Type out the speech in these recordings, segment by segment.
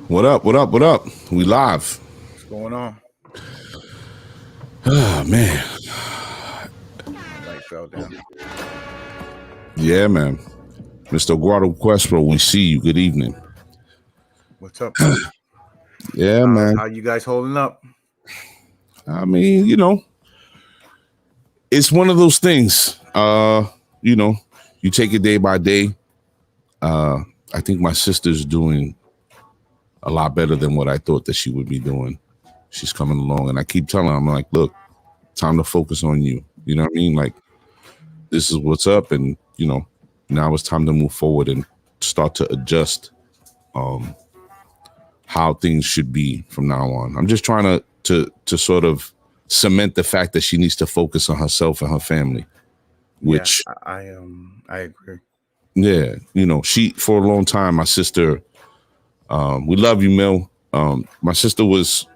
What up? What up? What up? We live. What's going on? Oh man. Light fell down. Yeah, man. Mr. Guado Questro, we see you. Good evening. What's up, brother? Yeah, man. How you guys holding up? I mean, it's one of those things. You take it day by day. I think my sister's doing a lot better than what I thought that she would be doing. She's coming along, and I keep telling her, I'm like, look, time to focus on you. You know what I mean? Like, this is what's up, and now it's time to move forward and start to adjust how things should be from now on. I'm just trying to sort of cement the fact that she needs to focus on herself and her family. Which I agree. Yeah, she for a long time, my sister, we love you, Mel. My sister was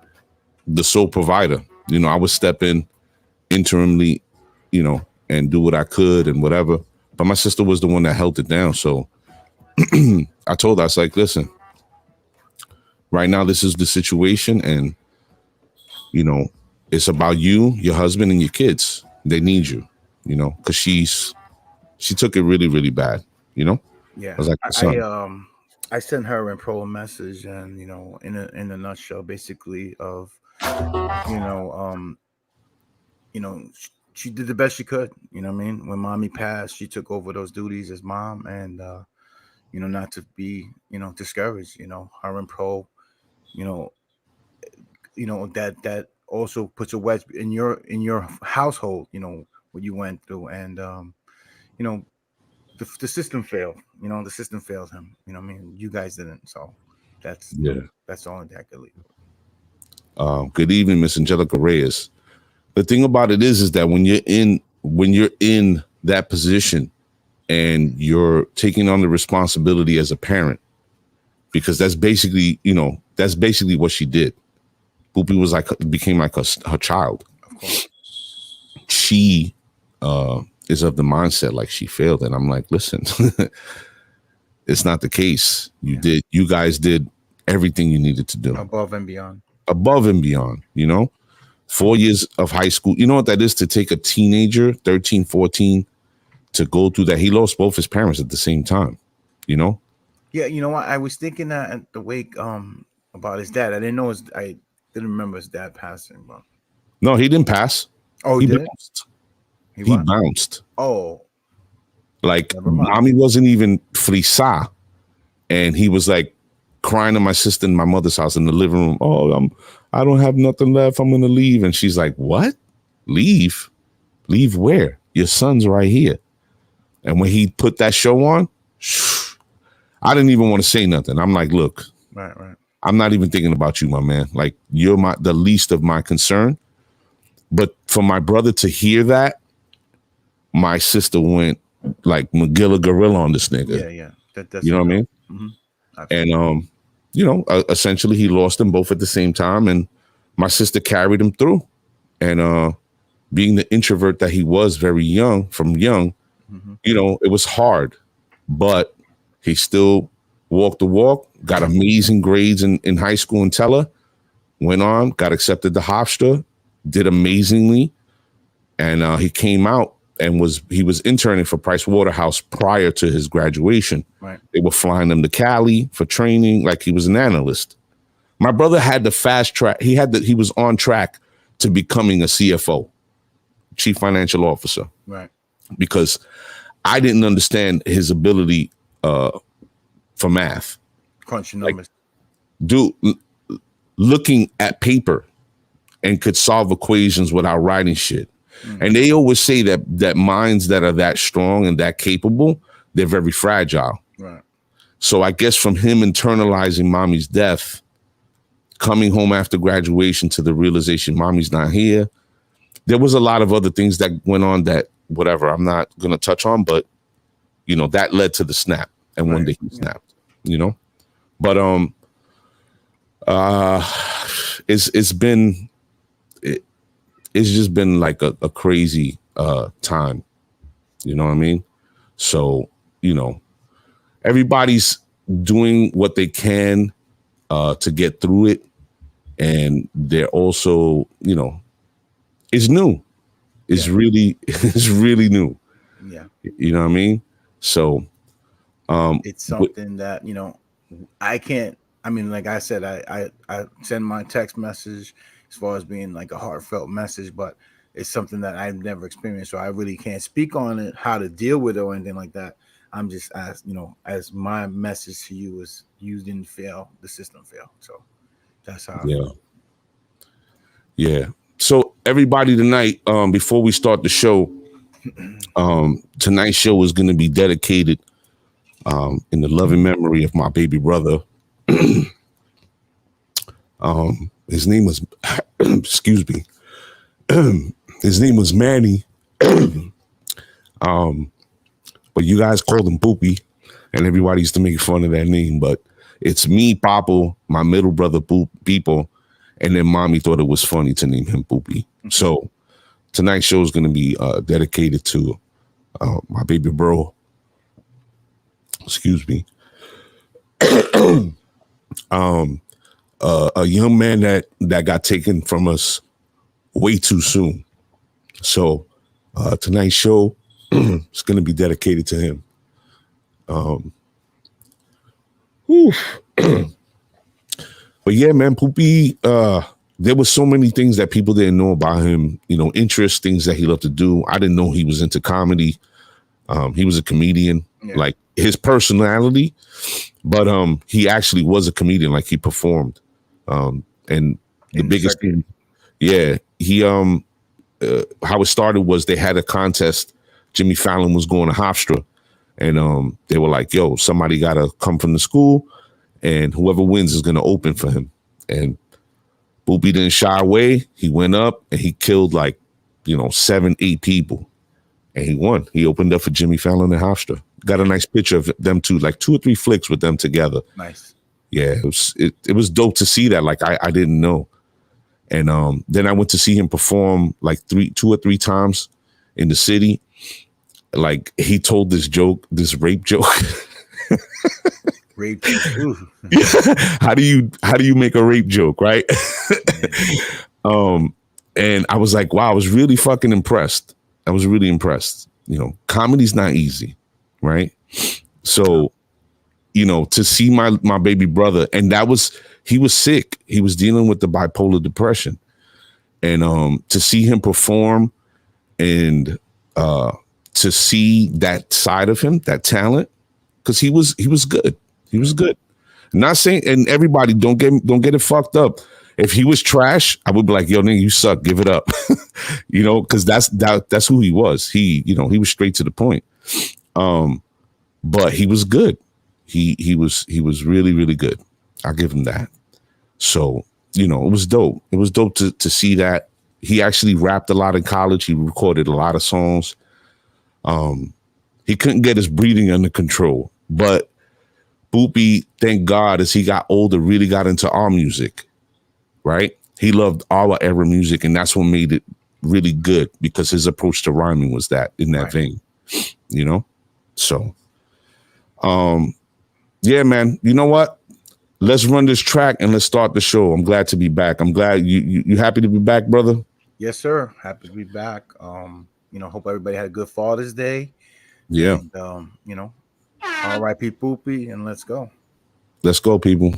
the sole provider. I would step in interimly, and do what I could and whatever. But my sister was the one that held it down. So I told her, I was like, listen, right now this is the situation, and it's about you, your husband, and your kids. They need you, because she took it really, really bad. Yeah, I was like, I sent her in pro a message, and in a nutshell, basically of she did the best she could. You know what I mean? When mommy passed, she took over those duties as mom, and not to be discouraged. Her and pro, that also puts a wedge in your household. What you went through, and the system failed. The system failed him. I mean, you guys didn't. So that's the only thing I could leave. Good evening, Miss Angelica Reyes. The thing about it is that when you're in that position and you're taking on the responsibility as a parent, because that's basically what she did. Boopy became like her child. Of course. She is of the mindset like she failed, and I'm like, listen, it's not the case. You guys did everything you needed to do. Above and beyond. 4 years of high school. You know what that is, to take a teenager, 13, 14, to go through that. He lost both his parents at the same time, Yeah, you know what? I was thinking that at the wake about his dad. I didn't remember his dad passing, but no, he didn't pass. Oh, he did bounced. He bounced. Oh. Like, mommy wasn't even frisa, and he was like crying to my sister in my mother's house in the living room. Oh, I don't have nothing left. I'm gonna leave. And she's like, what? Leave? Leave where? Your son's right here. And when he put that show on, I didn't even want to say nothing. I'm like, look, right. I'm not even thinking about you, my man. Like, you're the least of my concern. But for my brother to hear that, my sister went like Magilla Gorilla on this nigga. Yeah. You know what I mean? Mm-hmm. And essentially he lost them both at the same time, and my sister carried him through. And being the introvert that he was from young, mm-hmm. It was hard, but he still walked the walk, got amazing grades in high school in Teller, went on, got accepted to Hofstra, did amazingly, and he came out and he was interning for Price Waterhouse prior to his graduation. Right. They were flying him to Cali for training, like he was an analyst. My brother had the fast track. He was on track to becoming a CFO, Chief Financial Officer. Right. Because I didn't understand his ability for math. Crunching numbers. Looking at paper and could solve equations without writing shit. And they always say that minds that are that strong and that capable, they're very fragile. Right. So I guess from him internalizing mommy's death, coming home after graduation to the realization mommy's not here, there was a lot of other things that went on that, whatever, I'm not going to touch on, but, that led to the snap. And one day he snapped, But it's just been like a crazy time. You know what I mean? So, everybody's doing what they can to get through it. And they're also, it's new. It's really, it's really new. Yeah. You know what I mean? So it's something that, I can't, like I said, I send my text message as far as being like a heartfelt message, but it's something that I've never experienced. So I really can't speak on it, how to deal with it or anything like that. I'm just as my message to you is, you didn't fail, the system failed. So that's how I feel. Yeah. So everybody tonight, before we start the show, tonight's show is going to be dedicated in the loving memory of my baby brother. His name was, excuse me, his name was Manny. But you guys called him Poopy, and everybody used to make fun of that name. But it's me, Papo, my middle brother, People, and then Mommy thought it was funny to name him Poopy. So tonight's show is going to be dedicated to my baby bro. Excuse me. A young man that got taken from us way too soon. So tonight's show is going to be dedicated to him. But yeah, man, Poopy, there was so many things that people didn't know about him, interests, things that he loved to do. I didn't know he was into comedy. He was a comedian, like his personality, but he actually was a comedian, like he performed. And the biggest thing, he how it started was they had a contest. Jimmy Fallon was going to Hofstra, and they were like, yo, somebody got to come from the school, and whoever wins is going to open for him. And Boopy didn't shy away. He went up and he killed 7, 8 people, and he won. He opened up for Jimmy Fallon and Hofstra. Got a nice picture of them two, like 2 or 3 flicks with them together. Nice. Yeah, it was dope to see that. Like I didn't know. And then I went to see him perform like 2 or 3 times in the city. Like he told this rape joke. Rape joke. How do you make a rape joke, right? And I was like, wow, I was really fucking impressed. I was really impressed. Comedy's not easy, right? So, to see my baby brother, and he was sick. He was dealing with the bipolar depression. And to see him perform and to see that side of him, that talent, because he was good. He was good. Not saying, and everybody don't get it fucked up. If he was trash, I would be like, yo, nigga, you suck, give it up. Because that's who he was. He was straight to the point. But he was good. He was really, really good. I'll give him that. So, it was dope. It was dope to see that. He actually rapped a lot in college. He recorded a lot of songs. He couldn't get his breathing under control, but Boopy, thank God, as he got older, really got into our music, right? He loved our era music, and that's what made it really good, because his approach to rhyming was that, in that vein, So, yeah, man, you know what? Let's run this track and let's start the show. I'm glad to be back. I'm glad you happy to be back, brother? Yes, sir. Happy to be back. Hope everybody had a good Father's Day. Yeah. And, R.I.P. Poopy, and let's go. Let's go, people.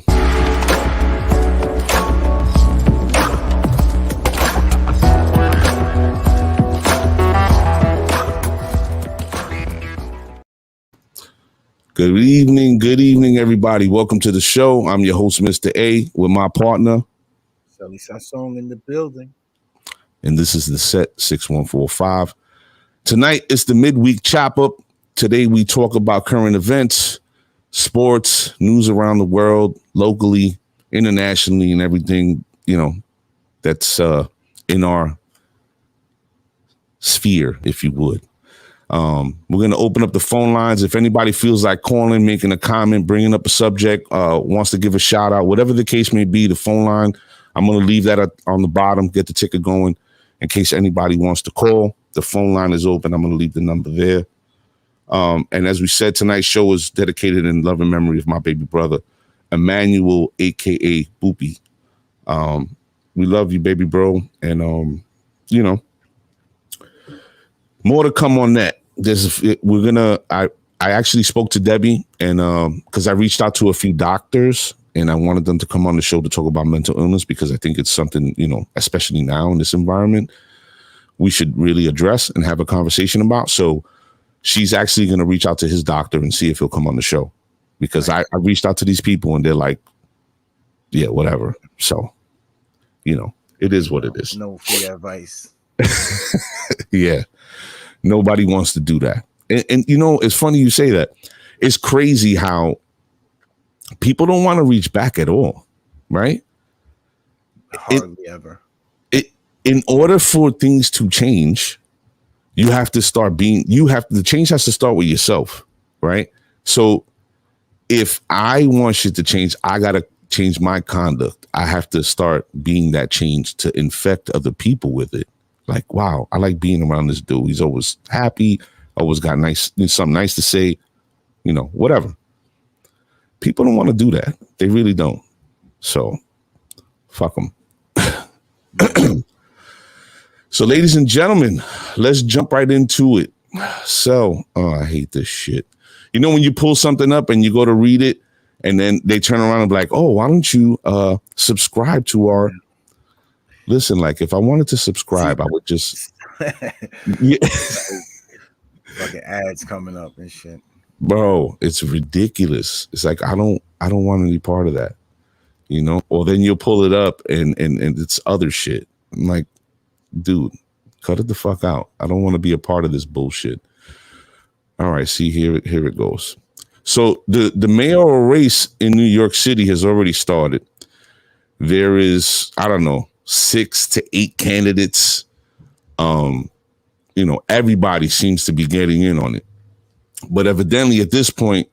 Good evening, everybody. Welcome to the show. I'm your host, Mr. A, with my partner, Shelly Sassong, in the building. And this is the set 6145. Tonight, it's the midweek chop up. Today, we talk about current events, sports, news around the world, locally, internationally, and everything, that's in our sphere, if you would. We're going to open up the phone lines. If anybody feels like calling, making a comment, bringing up a subject, wants to give a shout out, whatever the case may be, the phone line, I'm going to leave that on the bottom, get the ticker going in case anybody wants to call. The phone line is open. I'm going to leave the number there. And as we said, tonight's show is dedicated in love and memory of my baby brother, Emmanuel, aka Boopy. We love you, baby bro, and more to come on that. I actually spoke to Debbie, and because I reached out to a few doctors, and I wanted them to come on the show to talk about mental illness, because I think it's something, especially now in this environment, we should really address and have a conversation about. So she's actually going to reach out to his doctor and see if he'll come on the show, because I reached out to these people and they're like, yeah, whatever. So, it is what it is. No free advice. Yeah. Nobody wants to do that. And it's funny you say that. It's crazy how people don't want to reach back at all, right? Hardly ever. In order for things to change, you have to start the change has to start with yourself, right? So if I want shit to change, I got to change my conduct. I have to start being that change to infect other people with it. Like, wow, I like being around this dude. He's always happy, always got something nice to say, whatever. People don't want to do that. They really don't. So fuck them. So, ladies and gentlemen, let's jump right into it. So, I hate this shit. When you pull something up and you go to read it, and then they turn around and be like, oh, why don't you subscribe to our... Listen, like, if I wanted to subscribe, I would just... Yeah. Fucking ads coming up and shit. Bro, it's ridiculous. It's like, I don't want any part of that, Or then you'll pull it up and it's other shit. I'm like, dude, cut it the fuck out. I don't want to be a part of this bullshit. All right, see, here it goes. So the mayoral race in New York City has already started. There is, I don't know, 6 to 8 candidates. Everybody seems to be getting in on it. But evidently at this point,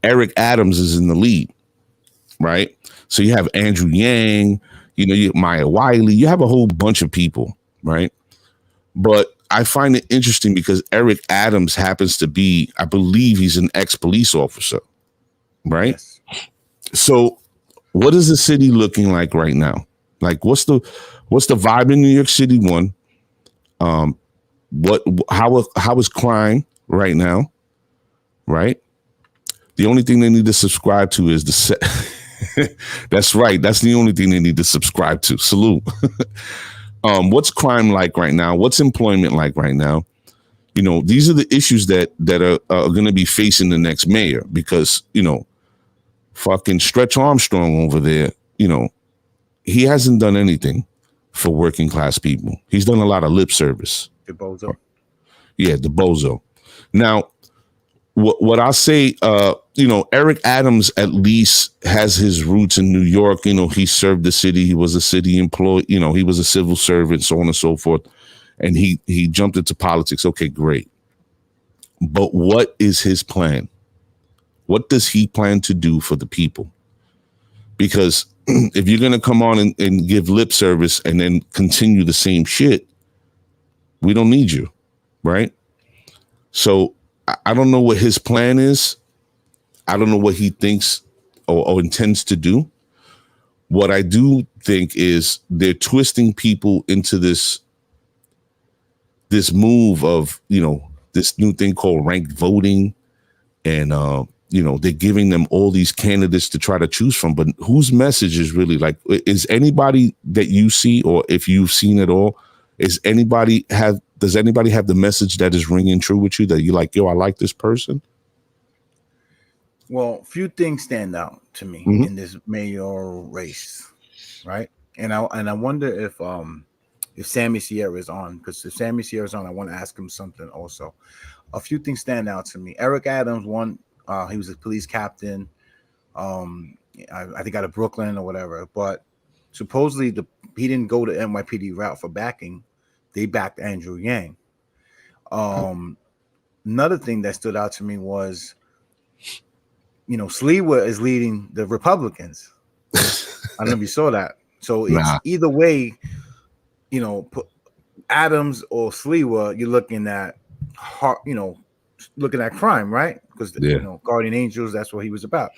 Eric Adams is in the lead, right? So you have Andrew Yang, you Maya Wiley, you have a whole bunch of people, right? But I find it interesting because Eric Adams happens to be, I believe he's an ex-police officer, right? Yes. So what is the city looking like right now? Like, what's the vibe in New York City? One, how is crime right now? Right. The only thing they need to subscribe to is That's right. That's the only thing they need to subscribe to. Salute. What's crime like right now? What's employment like right now? These are the issues that are going to be facing the next mayor, because, fucking Stretch Armstrong over there, he hasn't done anything for working class people. He's done a lot of lip service. The bozo. Yeah, the bozo. Now, what I say, Eric Adams at least has his roots in New York. He served the city. He was a city employee. He was a civil servant, so on and so forth. And he jumped into politics. Okay, great. But what is his plan? What does he plan to do for the people? Because if you're going to come on and give lip service and then continue the same shit, we don't need you, right? So I don't know what his plan is. I don't know what he thinks or intends to do. What I do think is they're twisting people into this move of, this new thing called ranked voting. And, they're giving them all these candidates to try to choose from. But whose message is really like, is anybody that you see, or if you've seen it all, does anybody have the message that is ringing true with you, that you're like, yo, I like this person? Well, few things stand out to me in this mayoral race, right? And I wonder if Sammy Sierra is on, because if Sammy Sierra is on, I want to ask him something also. A few things stand out to me. Eric Adams, one, he was a police captain, I think out of Brooklyn or whatever, but supposedly he didn't go the NYPD route for backing. They backed Andrew Yang. Another thing that stood out to me was, Sliwa is leading the Republicans. I don't know if you saw that. So it's either way, Adams or Sliwa, you're looking at looking at crime, right? Because Guardian Angels, that's what he was about.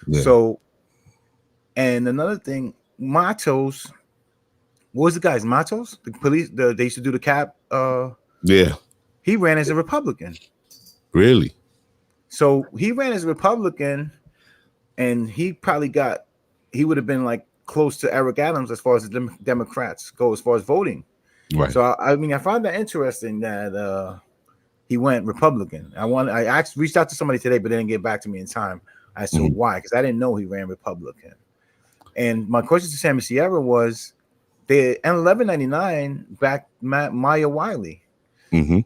Yeah. So And another thing, Matos, what was the guy's Matos? The police, they used to do the cap. Yeah. He ran as a Republican. Really? So he ran as a Republican, and he would have been like close to Eric Adams as far as the Democrats go, as far as voting. Right. So I found that interesting that he went Republican. I reached out to somebody today, but they didn't get back to me in time. I said why, because I didn't know he ran Republican. And my question to Sammy Sierra was, they in 1199 backed Maya Wiley, mm-hmm.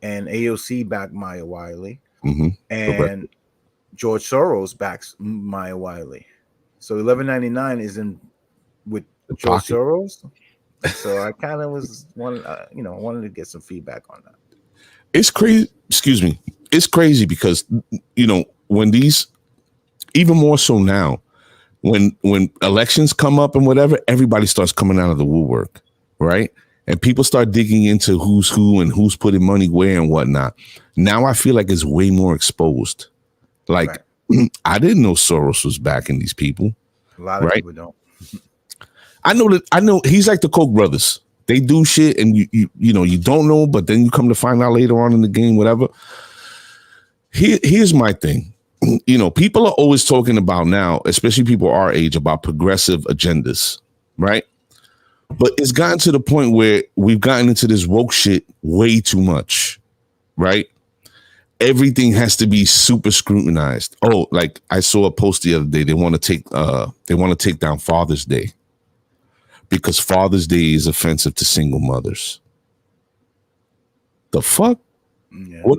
and AOC backed Maya Wiley, mm-hmm. and George Soros backs Maya Wiley. So 1199 is in with George Soros. So I kind of wanted to get some feedback on that. It's crazy. Excuse me. It's crazy because, when these, even more so now, when elections come up and whatever, everybody starts coming out of the woodwork, right? And people start digging into who's who and who's putting money where and whatnot. Now I feel like it's way more exposed. Like, right. I didn't know Soros was backing these people. A lot of people don't. I know he's like the Koch brothers. They do shit and you don't know, but then you come to find out later on in the game, whatever. Here's my thing. People are always talking about now, especially people our age, about progressive agendas, right? But it's gotten to the point where we've gotten into this woke shit way too much, right? Everything has to be super scrutinized. Oh, like I saw a post the other day. They want to take down Father's Day because Father's Day is offensive to single mothers. The fuck? Yeah. What?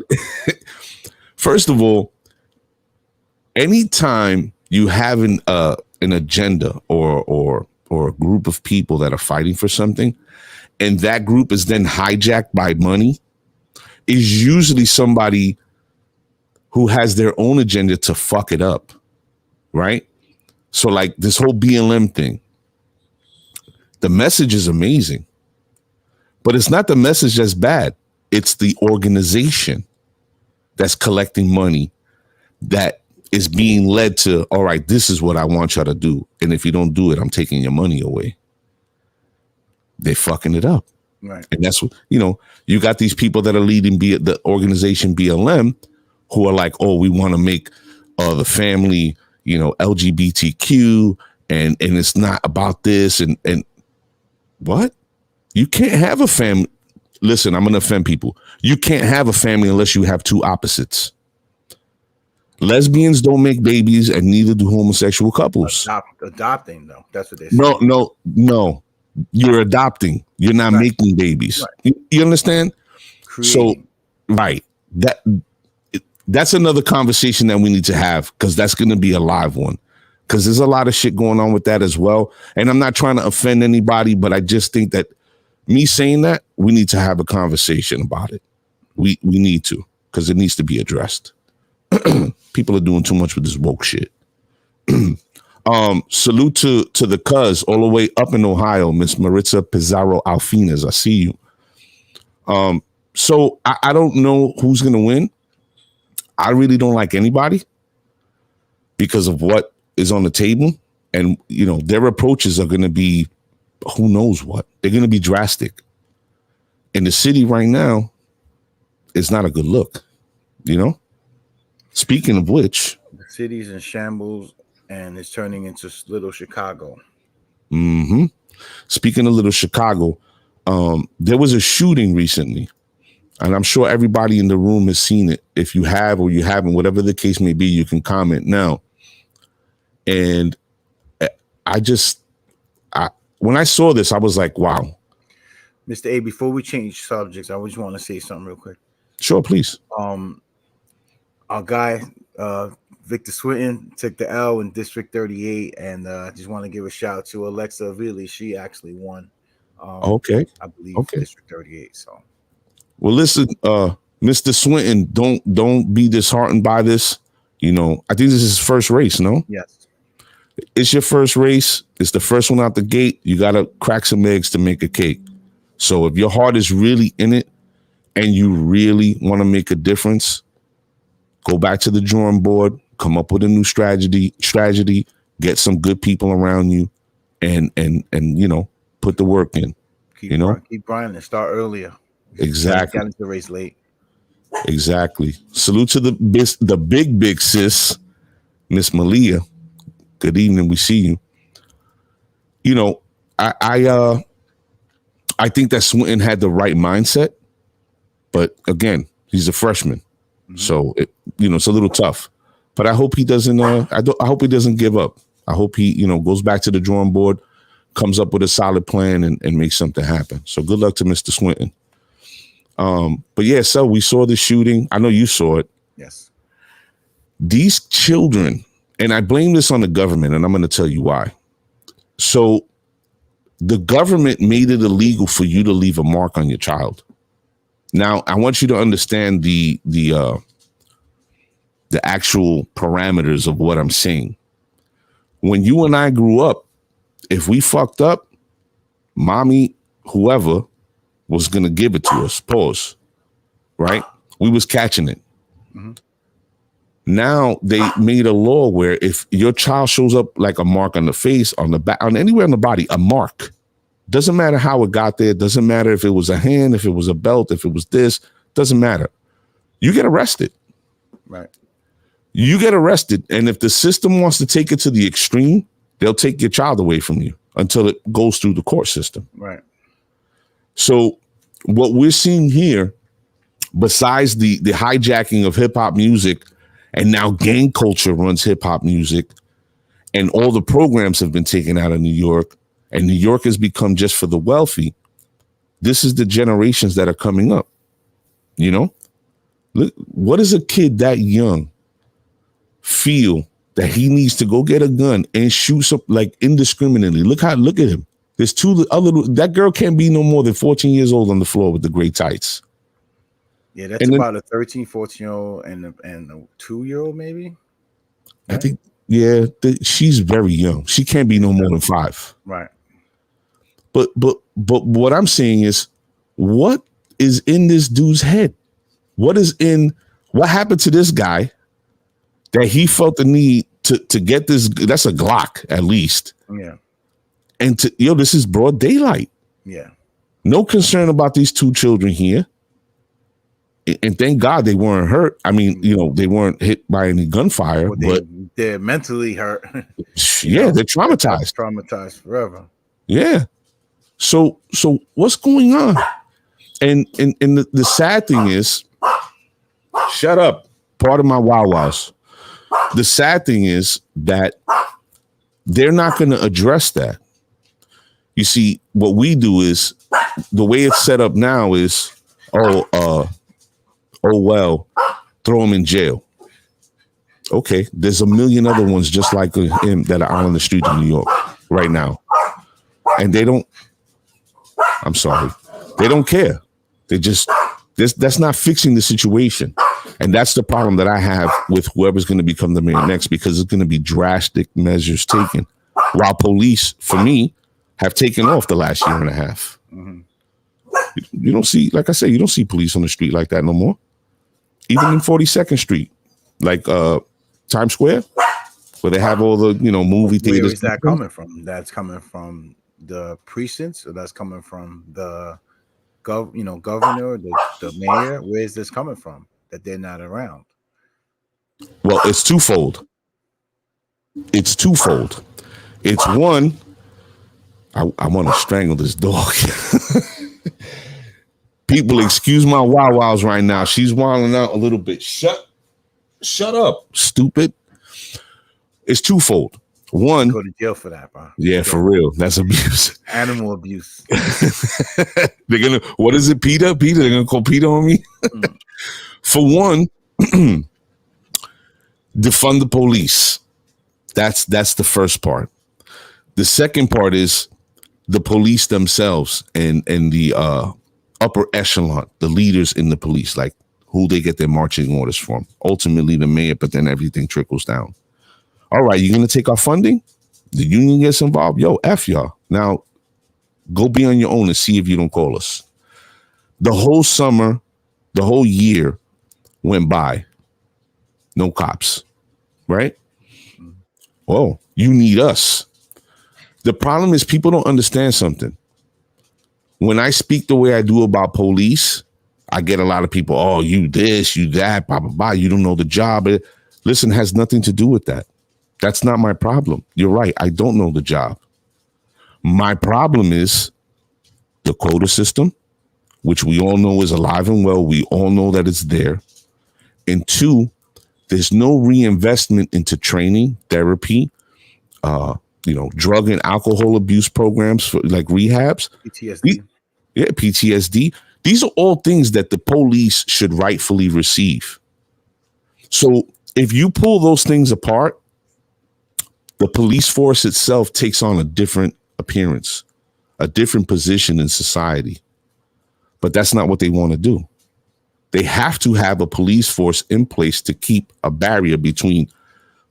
First of all, anytime you have an agenda or a group of people that are fighting for something, and that group is then hijacked by money, is usually somebody who has their own agenda to fuck it up, right? So like this whole BLM thing, the message is amazing, but it's not the message that's bad. It's the organization that's collecting money that is being led to, all right, this is what I want y'all to do. And if you don't do it, I'm taking your money away. They're fucking it up. Right. And that's what, you got these people that are leading the organization BLM who are like, oh, we want to make the family, LGBTQ and it's not about this. And what? You can't have a family. Listen, I'm going to offend people. You can't have a family unless you have two opposites. Lesbians don't make babies, and neither do homosexual couples. Adopting, though. That's what they say. No. You're adopting. You're not making babies. Right. You understand? Creating. So, right. That's another conversation that we need to have because that's going to be a live one. Because there's a lot of shit going on with that as well. And I'm not trying to offend anybody, but I just think that me saying that, we need to have a conversation about it. We need to, because it needs to be addressed. People are doing too much with this woke shit. Salute to the cuz all the way up in Ohio, Miss Maritza Pizarro Alfinas. I see you. So I don't know who's gonna win. I really don't like anybody because of what is on the table, and their approaches are gonna be who knows what. They're gonna be drastic. In the city right now, it's not a good look. Speaking of which, the city's in shambles and it's turning into little Chicago. Mm-hmm. Speaking of little Chicago, there was a shooting recently, and I'm sure everybody in the room has seen it. If you have or you haven't, whatever the case may be, you can comment now. And when I saw this, I was like, wow. Mr. A, before we change subjects, I just want to say something real quick. Sure, please. Our guy, Victor Swinton, took the L in District 38, and just want to give a shout out to Alexa Avili. She actually won. Okay. I believe District 38. So, well, listen, Mr. Swinton, don't be disheartened by this. I think this is his first race. No. Yes. It's your first race. It's the first one out the gate. You got to crack some eggs to make a cake. So if your heart is really in it and you really want to make a difference, go back to the drawing board, come up with a new strategy, get some good people around you, and you know, put the work in. Keep grinding. Start earlier. Exactly. Got into the race late. Exactly. Salute to the big sis, Miss Malia. Good evening. We see you. You know, I think that Swinton had the right mindset, but again, he's a freshman, so it's a little tough. But I hope he doesn't. I hope he doesn't give up. I hope he, goes back to the drawing board, comes up with a solid plan, and makes something happen. So good luck to Mr. Swinton. But yeah, so we saw the shooting. I know you saw it. Yes. These children, and I blame this on the government, and I'm going to tell you why. So the government made it illegal for you to leave a mark on your child. Now, I want you to understand the actual parameters of what I'm saying. When you and I grew up, if we fucked up, mommy, whoever, was going to give it to us. Pause. Right? We was catching it. Mm-hmm. Now they made a law where if your child shows up like a mark on the face, on the back, on anywhere on the body, a mark, doesn't matter how it got there. Doesn't matter if it was a hand, if it was a belt, if it was this, doesn't matter. You get arrested. Right. You get arrested. And if the system wants to take it to the extreme, they'll take your child away from you until it goes through the court system. Right. So what we're seeing here, besides the hijacking of hip hop music, and now gang culture runs hip hop music, and all the programs have been taken out of New York, and New York has become just for the wealthy. This is the generations that are coming up. Look, what does a kid that young feel that he needs to go get a gun and shoot some, like, indiscriminately? Look at him. There's that girl can't be no more than 14 years old on the floor with the gray tights. Yeah, that's about a 13, 14-year-old and a 2-year-old, maybe. Right? I think, yeah, she's very young. She can't be no more than 5. Right. But what I'm saying is, what is in this dude's head? What happened to this guy that he felt the need to get this? That's a Glock, at least. Yeah. And this is broad daylight. Yeah. No concern about these 2 children here. And thank God they weren't hurt. I mean, they weren't hit by any gunfire, but they're mentally hurt. Yeah, they're traumatized. Traumatized forever. Yeah. So what's going on? And the sad thing is, shut up. Part of my wow-wows. The sad thing is that they're not going to address that. You see, what we do is, the way it's set up now is, well, throw him in jail. Okay, there's a million other ones just like him that are out on the street in New York right now. And they don't care. They just, that's not fixing the situation. And that's the problem that I have with whoever's going to become the mayor next, because it's going to be drastic measures taken, while police, for me, have taken off the last year and a half. Mm-hmm. You don't see, like I said, you don't see police on the street like that no more. Even in 42nd Street, like Times Square, where they have all the, movie theaters. Where is that coming from? That's coming from the precincts, or that's coming from the governor, the mayor? Where is this coming from that they're not around? Well, it's twofold. It's one, I want to strangle this dog. People, excuse my wow-wows right now. She's wilding out a little bit. Shut up, stupid. It's twofold. One, go to jail for that, bro. Yeah, for real. That's abuse. Animal abuse. What is it, Peter? They're gonna call Peter on me. For one, defund the police. That's the first part. The second part is the police themselves and the upper echelon, the leaders in the police, like who they get their marching orders from. Ultimately, the mayor, but then everything trickles down. All right, you're going to take our funding? The union gets involved? Yo, F y'all. Now, go be on your own and see if you don't call us. The whole summer, the whole year went by. No cops, right? Oh, You need us. The problem is people don't understand something. When I speak the way I do about police, I get a lot of people, oh, you this, you that, blah, blah, blah. You don't know the job. Listen, it has nothing to do with that. That's not my problem. You're right. I don't know the job. My problem is the quota system, which we all know is alive and well. We all know that it's there. And two, there's no reinvestment into training, therapy, drug and alcohol abuse programs for like rehabs. PTSD. PTSD. These are all things that the police should rightfully receive. So if you pull those things apart, the police force itself takes on a different appearance, a different position in society. But that's not what they want to do. They have to have a police force in place to keep a barrier between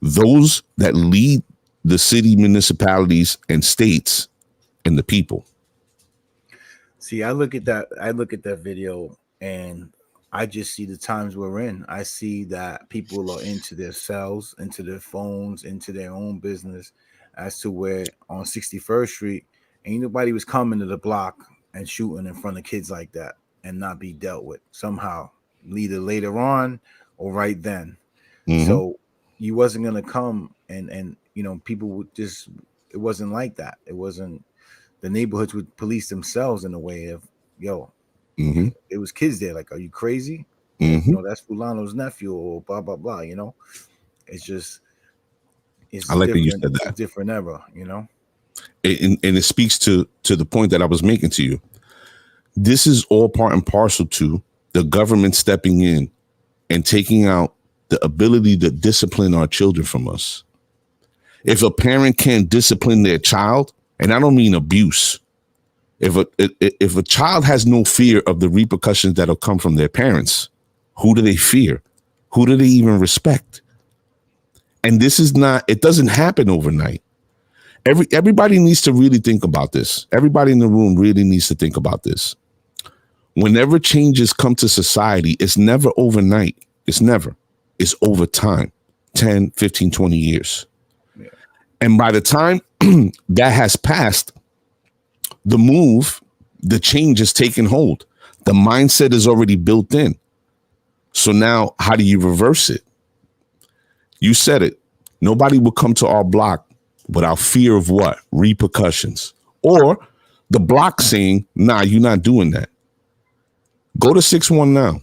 those that lead the city, municipalities, and states and the people. See, I look at that video and I just see the times we're in. I see that people are into their cells, into their phones, into their own business, as to where on 61st Street, ain't nobody was coming to the block and shooting in front of kids like that and not be dealt with somehow, either later on or right then. Mm-hmm. So you wasn't gonna come and people would just, it wasn't like that. It wasn't, the neighborhoods would police themselves in a way of, mm-hmm. It was kids there. Like, are you crazy? Mm-hmm. That's Fulano's nephew or blah, blah, blah, It's just, I like that you said that. Different era, And it speaks to the point that I was making to you. This is all part and parcel to the government stepping in and taking out the ability to discipline our children from us. If a parent can't discipline their child, and I don't mean abuse, if a child has no fear of the repercussions that'll come from their parents, who do they fear? Who do they even respect? And this is not, it doesn't happen overnight. Everybody needs to really think about this. Everybody in the room really needs to think about this. Whenever changes come to society, it's never overnight. It's never. It's over time, 10, 15, 20 years. Yeah. And by the time that has passed, the change has taken hold. The mindset is already built in. So now how do you reverse it? You said it. Nobody will come to our block without fear of what? Repercussions. Or the block saying, nah, you're not doing that. Go to 6-1 now.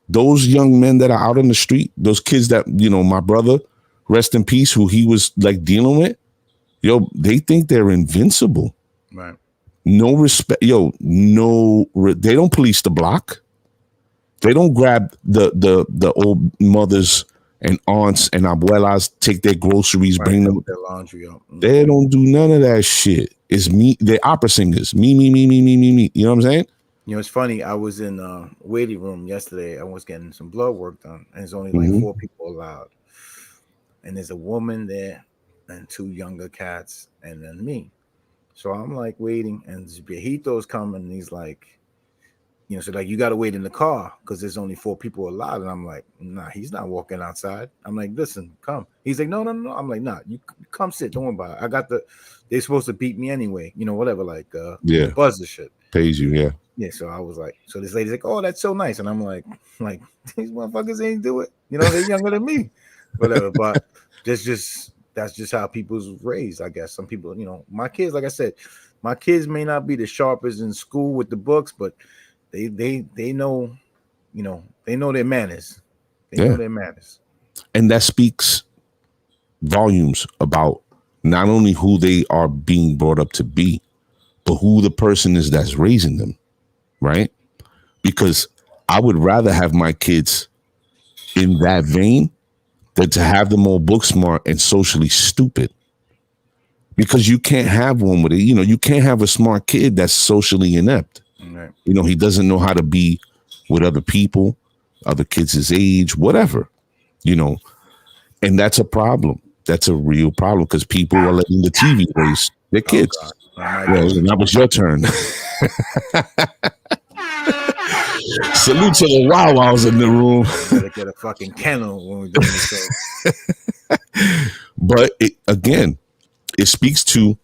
Those young men that are out on the street, those kids that, my brother, rest in peace, who he was like dealing with, they think they're invincible. Right. No respect. They don't police the block. They don't grab the old mothers and aunts and abuelas, take their groceries, bring them their laundry up. Mm-hmm. They don't do none of that shit. It's me. They're opera singers. Me. You know what I'm saying? It's funny. I was in a waiting room yesterday. I was getting some blood work done, and there's only like 4 people allowed. And there's a woman there, and 2 younger cats, and then me. So I'm like waiting, and Viejito's coming, and he's like, so like, you got to wait in the car because there's only 4 people allowed. And I'm like, nah, he's not walking outside. I'm like, listen, come. He's like, no. I'm like, nah, you come sit. Don't worry about it. They're supposed to beat me anyway. Whatever, like, buzz the shit. Pays you, yeah. Yeah, so I was like, so this lady's like, oh, that's so nice. And I'm like, these motherfuckers ain't do it. They're younger than me. Whatever. But that's just how people's raised, I guess. Some people, my kids, like I said, my kids may not be the sharpest in school with the books, but they know, they know their manners. They know their manners. And that speaks volumes about not only who they are being brought up to be, but who the person is that's raising them. Right? Because I would rather have my kids in that vein than to have them all book smart and socially stupid. Because you can't have one with it. You can't have a smart kid that's socially inept. Right. He doesn't know how to be with other people, other kids his age, whatever. And that's a problem. That's a real problem because people are letting the TV raise their kids. That was your turn. Salute to the Wawas in the room. Gotta get a fucking kennel when we're doing this show. But again, it speaks to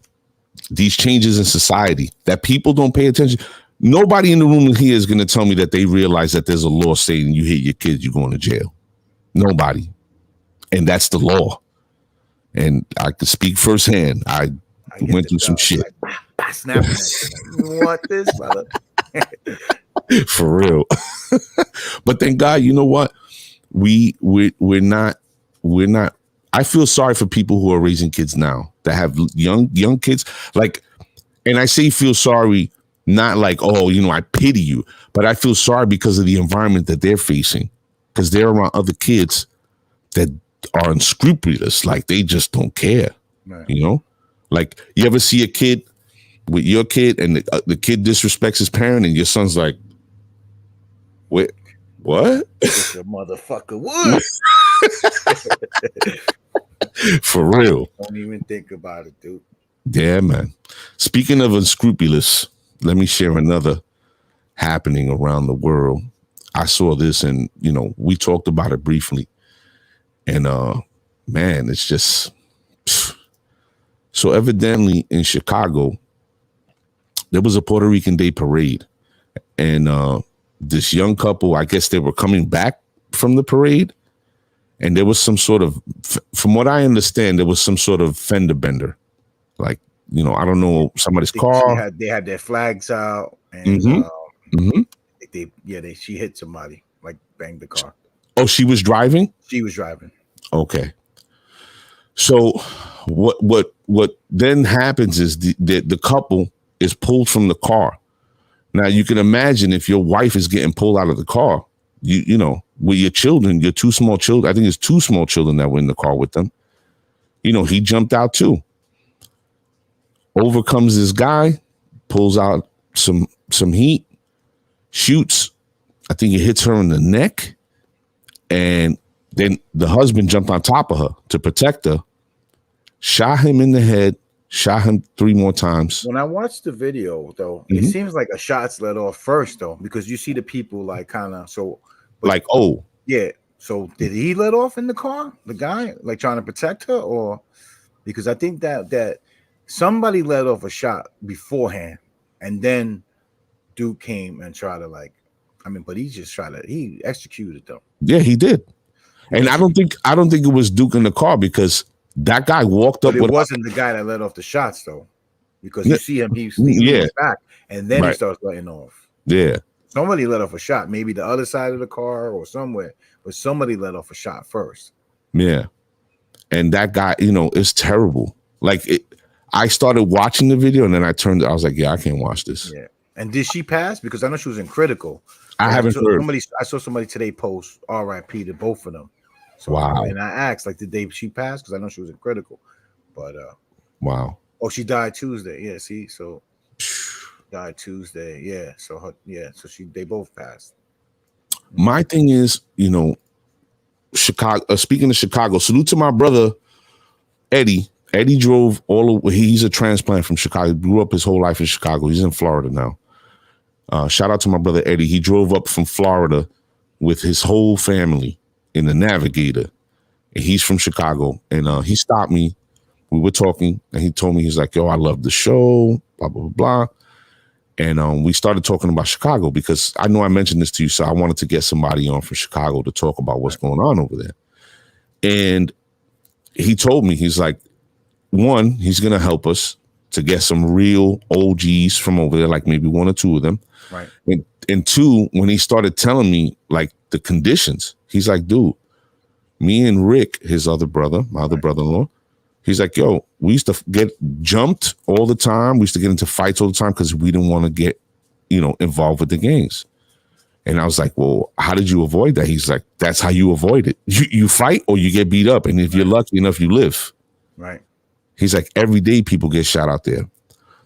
these changes in society that people don't pay attention. Nobody in the room here is going to tell me that they realize that there's a law saying you hit your kids, you're going to jail. Nobody. And that's the law. And I can speak firsthand. I went through some shit. Like, snap you want this, brother? For real. But thank God, you know what? We're not. I feel sorry for people who are raising kids now that have young kids. Like, and I say feel sorry, not like, oh, you know, I pity you, but I feel sorry because of the environment that they're facing, because they're around other kids that are unscrupulous. Like, they just don't care. Right. You know, like, you ever see a kid with your kid and the kid disrespects his parent and your son's like, wait, what? It's a motherfucker would. For real. Don't even think about it, dude. Yeah, man. Speaking of unscrupulous, let me share another happening around the world. I saw this and, you know, we talked about it briefly. And, man, it's just... So evidently in Chicago, there was a Puerto Rican Day parade. And this young couple, I guess they were coming back from the parade. And there was some sort of, from what I understand, there was some sort of fender bender. Like, you know, I don't know, somebody's car. They had their flags out. And she hit somebody, like banged the car. Oh, she was driving? She was driving. Okay. So what then happens is the couple is pulled from the car. Now you can imagine if your wife is getting pulled out of the car, you know, with your children, your two small children, I think it's two small children that were in the car with them. You know, he jumped out too. Over comes this guy, pulls out some heat, shoots. I think it hits her in the neck. And then the husband jumped on top of her to protect her, shot him in the head, shot him 3 more times. When I watched the video, though, it seems like a shot's let off first, though, because you see the people like kind of like, oh, yeah. So did he let off in the car, the guy, like trying to protect her, or because I think that somebody let off a shot beforehand, and then Duke came and tried to but he executed them. Yeah, he did. And I don't think it was Duke in the car because that guy walked up. But it wasn't the guy that let off the shots though, because you see him, he's back, and then he starts letting off. Yeah, somebody let off a shot, maybe the other side of the car or somewhere, but somebody let off a shot first. Yeah, and that guy, you know, it's terrible. Like I started watching the video and then I was like, yeah, I can't watch this. Yeah, and did she pass? Because I know she was in critical. I haven't heard. I saw somebody today post R.I.P. to both of them. So, wow. And I asked, like, did she pass? Because I know she was in critical. But wow. Oh, she died Tuesday. Yeah, see, so died Tuesday. Yeah. So they both passed. My thing is, you know, Chicago. Speaking of Chicago, salute to my brother Eddie. Eddie drove all over. He's a transplant from Chicago. He grew up his whole life in Chicago. He's in Florida now. Shout out to my brother Eddie. He drove up from Florida with his whole family in the Navigator. And he's from Chicago. And he stopped me. We were talking and he told me, he's like, yo, I love the show, blah, blah, blah, blah. And we started talking about Chicago because I know I mentioned this to you. So I wanted to get somebody on from Chicago to talk about what's going on over there. And he told me, he's like, one, he's going to help us to get some real OGs from over there, like maybe 1 or 2 of them. Right. And 2, when he started telling me like the conditions, he's like, dude, me and Rick, his other brother, my other brother-in-law, he's like, yo, we used to get jumped all the time. We used to get into fights all the time because we didn't want to get, you know, involved with the gangs. And I was like, well, how did you avoid that? He's like, that's how you avoid it. You fight or you get beat up. And if you're lucky enough, you live. Right. He's like, every day people get shot out there.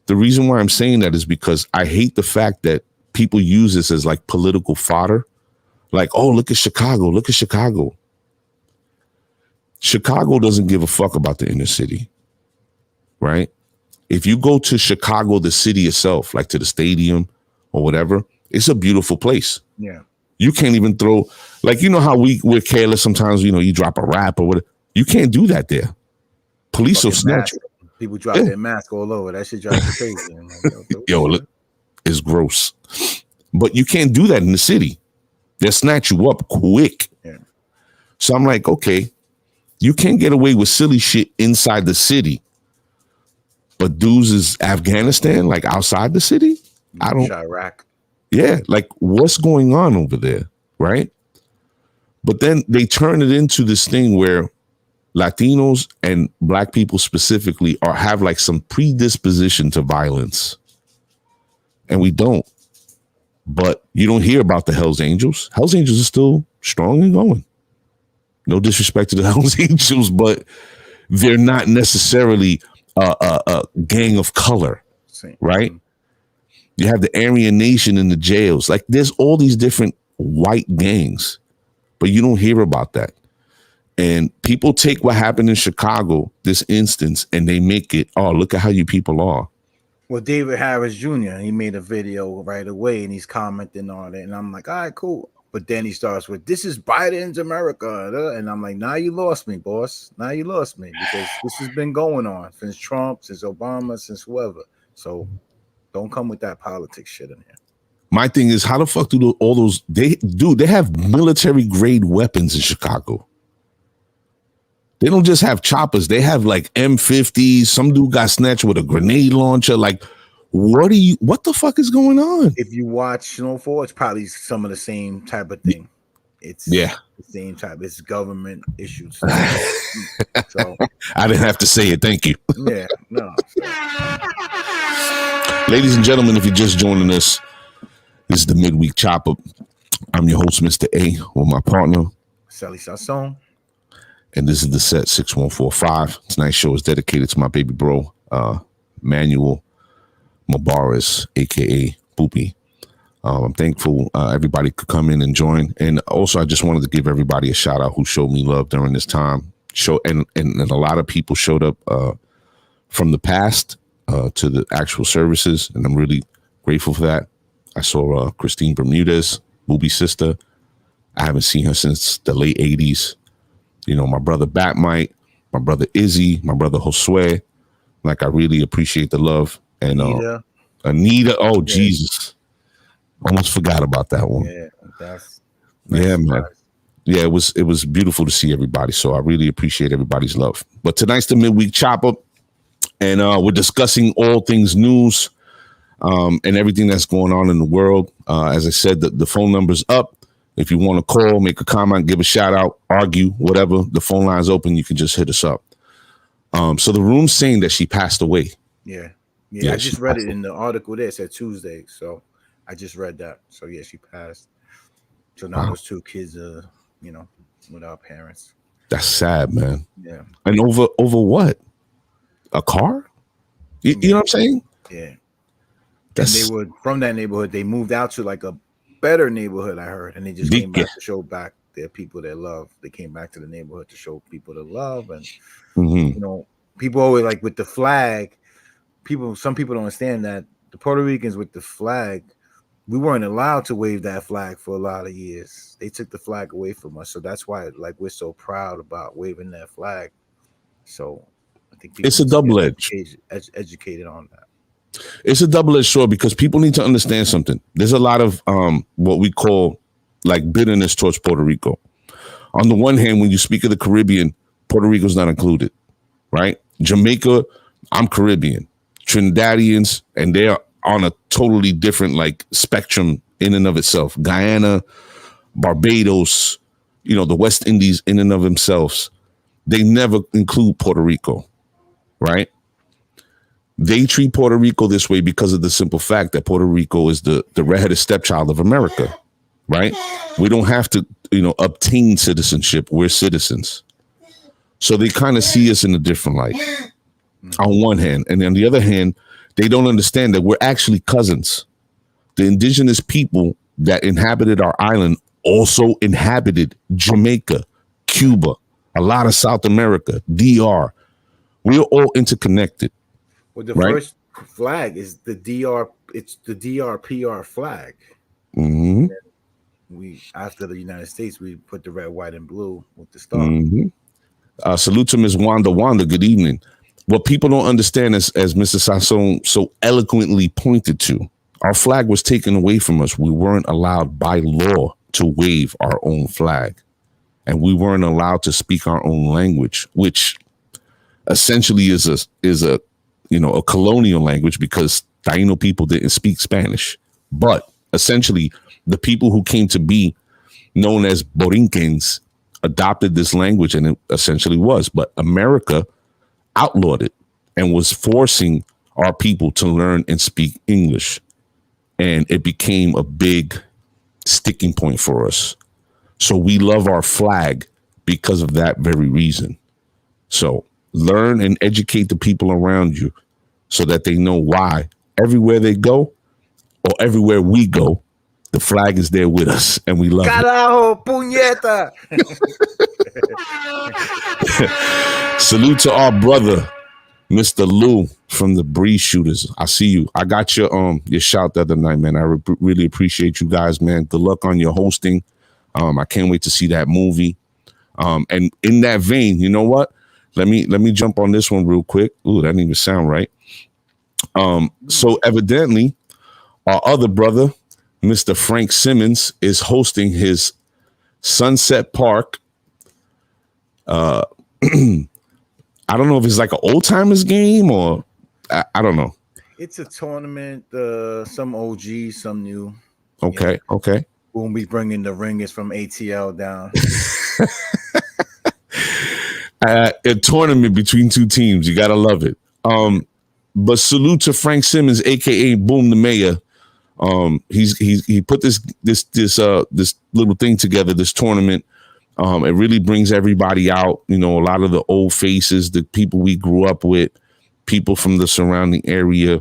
The reason why I'm saying that is because I hate the fact that people use this as like political fodder. Like, oh, look at Chicago. Look at Chicago. Chicago doesn't give a fuck about the inner city, right? If you go to Chicago, the city itself, like to the stadium or whatever, it's a beautiful place. Yeah. You can't even throw, like, you know how we're careless sometimes, you know, you drop a rap or whatever. You can't do that there. Police will Fucking snatch mask. you. People drop their mask all over. That shit drives me crazy. I'm like, Yo, look, it's gross. But you can't do that in the city. They'll snatch you up quick. Yeah. So I'm like, okay, you can't get away with silly shit inside the city. But dudes is Afghanistan, like outside the city? I don't. Iraq. Yeah, like what's going on over there, right? But then they turn it into this thing where Latinos and Black people specifically have like some predisposition to violence. And we don't. But you don't hear about the Hells Angels. Hells Angels are still strong and going. No disrespect to the Hells Angels, but they're not necessarily a gang of color, right? You have the Aryan Nation in the jails. Like there's all these different white gangs, but you don't hear about that. And people take what happened in Chicago, this instance, and they make it, oh, look at how you people are. Well, David Harris Jr., he made a video right away and he's commenting on it. And I'm like, all right, cool. But then he starts with, this is Biden's America. And I'm like, now you lost me, boss. Now you lost me because this has been going on since Trump, since Obama, since whoever. So don't come with that politics shit in here. My thing is, how the fuck do all those, they have military grade weapons in Chicago. They don't just have choppers. They have like M50s. Some dude got snatched with a grenade launcher. Like, what the fuck is going on? If you watch Snowfall, it's probably some of the same type of thing. It's the same type. It's government issues. So I didn't have to say it. Thank you. Yeah, no. Ladies and gentlemen, if you're just joining us, this is the Midweek Chop Up. I'm your host, Mr. A, with my partner, Sally Sasson. And this is the set 6145. Tonight's show is dedicated to my baby bro, Manuel Mubaris, aka Boopy. I'm thankful everybody could come in and join. And also, I just wanted to give everybody a shout out who showed me love during this time. And a lot of people showed up from the past to the actual services, and I'm really grateful for that. I saw Christine Bermudez, Boopy's sister. I haven't seen her since the late 80s. You know, my brother Batmite, my brother Izzy, my brother Josue. Like, I really appreciate the love. And Anita, oh, yeah. Jesus. Almost forgot about that one. Yeah, man. Yeah, it was beautiful to see everybody. So I really appreciate everybody's love. But tonight's the Midweek Chop Up, and we're discussing all things news and everything that's going on in the world. As I said, the phone number's up. If you want to call, make a comment, give a shout out, argue, whatever, the phone line's open. You can just hit us up. So the room's saying that she passed away. Yeah, I just read it in the article there. It said Tuesday. So I just read that. So yeah, she passed. So now those two kids are, without parents. That's sad, man. Yeah. And over what? A car? You know what I'm saying? Yeah. And they were from that neighborhood. They moved out to like a better neighborhood, I heard, and they just came back to show back their people their love. They came back to the neighborhood to show people the love, and people always like with the flag. Some people don't understand that the Puerto Ricans with the flag, we weren't allowed to wave that flag for a lot of years. They took the flag away from us, so that's why like we're so proud about waving that flag. So I think it's a double-edged. Educated on that. It's a double-edged sword because people need to understand something. There's a lot of what we call like bitterness towards Puerto Rico. On the one hand, when you speak of the Caribbean, Puerto Rico's not included, right? Jamaica, I'm Caribbean. Trinidadians, and they're on a totally different like spectrum in and of itself. Guyana, Barbados, the West Indies in and of themselves, they never include Puerto Rico, right? They treat Puerto Rico this way because of the simple fact that Puerto Rico is the redheaded stepchild of America, right? We don't have to, obtain citizenship. We're citizens. So they kind of see us in a different light on one hand. And on the other hand, they don't understand that we're actually cousins. The indigenous people that inhabited our island also inhabited Jamaica, Cuba, a lot of South America, DR. We're all interconnected. Well, the first flag is the DR. It's the DRPR flag. Mm-hmm. We after the United States, we put the red, white, and blue with the star. Mm-hmm. Salute to Ms. Wanda. Wanda, good evening. What people don't understand is, as Mr. Sasson so eloquently pointed to, our flag was taken away from us. We weren't allowed by law to wave our own flag. And we weren't allowed to speak our own language, which essentially is a colonial language, because Taino people didn't speak Spanish. But essentially, the people who came to be known as Borinquens adopted this language, and it essentially was. But America outlawed it and was forcing our people to learn and speak English. And it became a big sticking point for us. So we love our flag because of that very reason. So learn and educate the people around you so that they know why everywhere they go or everywhere we go, the flag is there with us and we love Carajo, puñeta. it. Salute to our brother, Mr. Lou from the Breeze Shooters. I see you. I got your shout the other night, man. I really appreciate you guys, man. Good luck on your hosting. I can't wait to see that movie. And in that vein, you know what? Let me jump on this one real quick. Ooh, that didn't even sound right. So evidently, our other brother, Mr. Frank Simmons, is hosting his Sunset Park. I don't know if it's like an old timers game or I don't know. It's a tournament. Some OG, some new. Okay, okay. We'll be bringing the ringers from ATL down. A tournament between two teams. You gotta love it. But salute to Frank Simmons, aka Boom the Mayor. He put this little thing together, this tournament. It really brings everybody out. You know, a lot of the old faces, the people we grew up with, people from the surrounding area.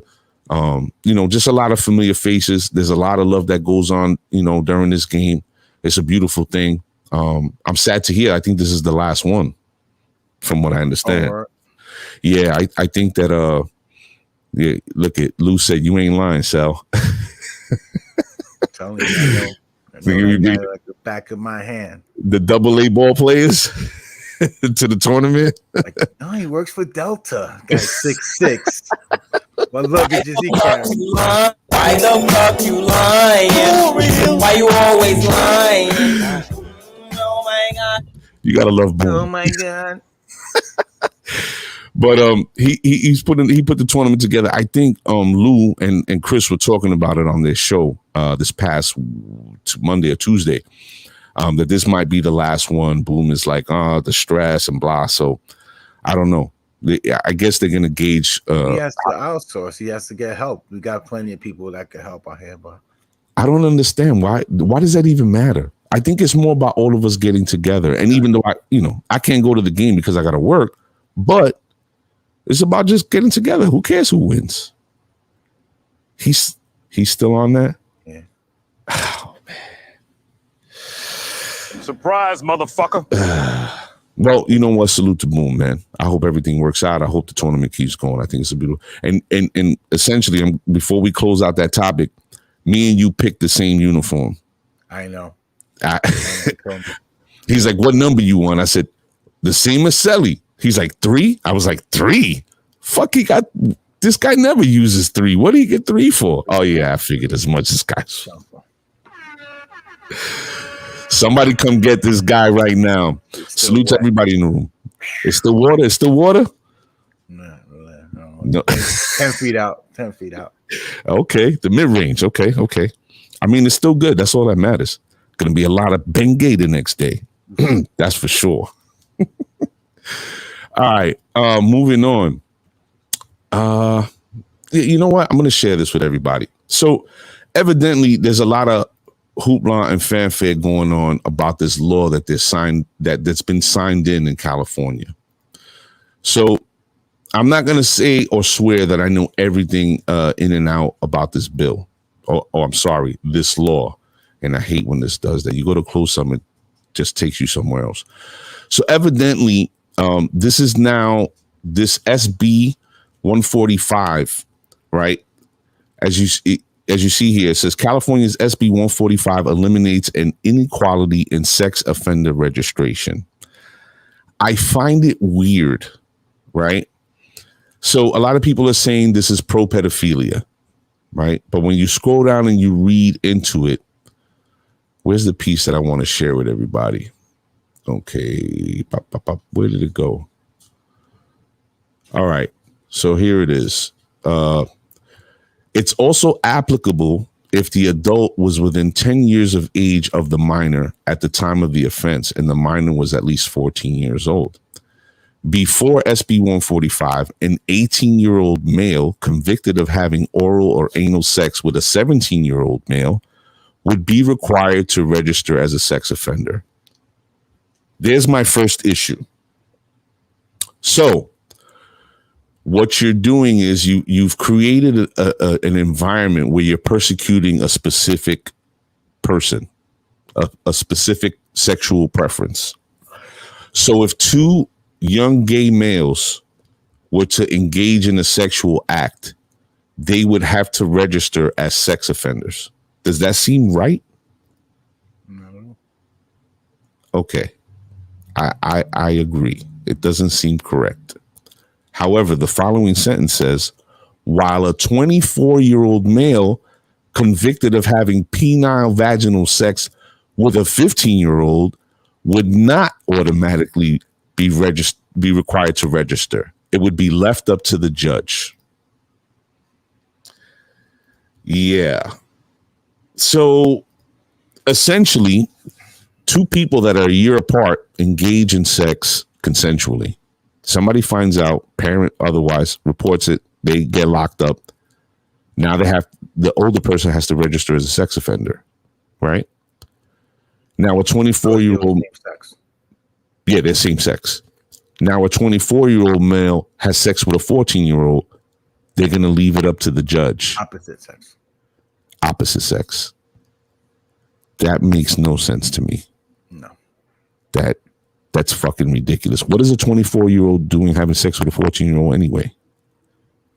Just a lot of familiar faces. There's a lot of love that goes on, during this game. It's a beautiful thing. I'm sad to hear. I think this is the last one, from what I understand. Right. Yeah, I think that yeah, look at Lou said you ain't lying, Sal. Telling you, I know that like the back of my hand. The AA ball players to the tournament. Like, no, he works for Delta. Guy's 6'6". What luggage is he carrying? Why the fuck you lying? Why you always lying? Oh my god! You gotta love Boom. Oh my god! But he put the tournament together. I think Lou and Chris were talking about it on their show this past Monday or Tuesday. That this might be the last one. Boom is like, the stress and blah. So I don't know. I guess they're gonna gauge. He has to outsource. He has to get help. We got plenty of people that can help out here, but I don't understand why does that even matter? I think it's more about all of us getting together. And even though I can't go to the game because I got to work, but it's about just getting together. Who cares who wins? He's still on that. Yeah. Oh man. Surprise, motherfucker. Well, you know what? Salute to Boom, man. I hope everything works out. I hope the tournament keeps going. I think it's a beautiful. And essentially, before we close out that topic, me and you picked the same uniform. I know. He's like, "What number you want?" I said, "The same as Selly." He's like, 3? I was like, 3? Fuck, this guy never uses 3. What do you get 3 for? Oh yeah, I figured as much. This guy's. Somebody come get this guy right now. Salute to everybody in the room. It's still water. It's still water. No. 10 feet out. 10 feet out. Okay, the mid range. Okay. I mean, it's still good. That's all that matters. Going to be a lot of Bengay the next day. That's for sure. All right, moving on. You know what? I'm going to share this with everybody. So evidently, there's a lot of hoopla and fanfare going on about this law that that's been signed in California. So I'm not going to say or swear that I know everything in and out about this bill. Or I'm sorry, this law. And I hate when this does that. You go to close something, it just takes you somewhere else. So evidently, this is now this SB 145, right? As you see here, it says California's SB 145 eliminates an inequality in sex offender registration. I find it weird, right? So a lot of people are saying this is pro-pedophilia, right? But when you scroll down and you read into it, where's the piece that I want to share with everybody? Okay, where did it go? All right, so here it is. It's also applicable if the adult was within 10 years of age of the minor at the time of the offense and the minor was at least 14 years old. Before SB 145, an 18-year-old male convicted of having oral or anal sex with a 17-year-old male would be required to register as a sex offender. There's my first issue. So what you're doing is you've created an environment where you're persecuting a specific person, a specific sexual preference. So if two young gay males were to engage in a sexual act, they would have to register as sex offenders. Does that seem right? No. Okay. I agree. It doesn't seem correct. However, the following sentence says, while a 24-year-old male convicted of having penile vaginal sex with a 15-year-old would not automatically be required to register. It would be left up to the judge. Yeah. So essentially, two people that are a year apart engage in sex consensually. Somebody finds out, parent otherwise reports it, they get locked up. Now the older person has to register as a sex offender, right? Now a 24-year-old, yeah, they're same sex. Now a 24-year-old male has sex with a 14-year-old, they're going to leave it up to the judge. Opposite sex. Opposite sex. That makes no sense to me. No. That's fucking ridiculous. What is a 24-year-old doing having sex with a 14-year-old anyway?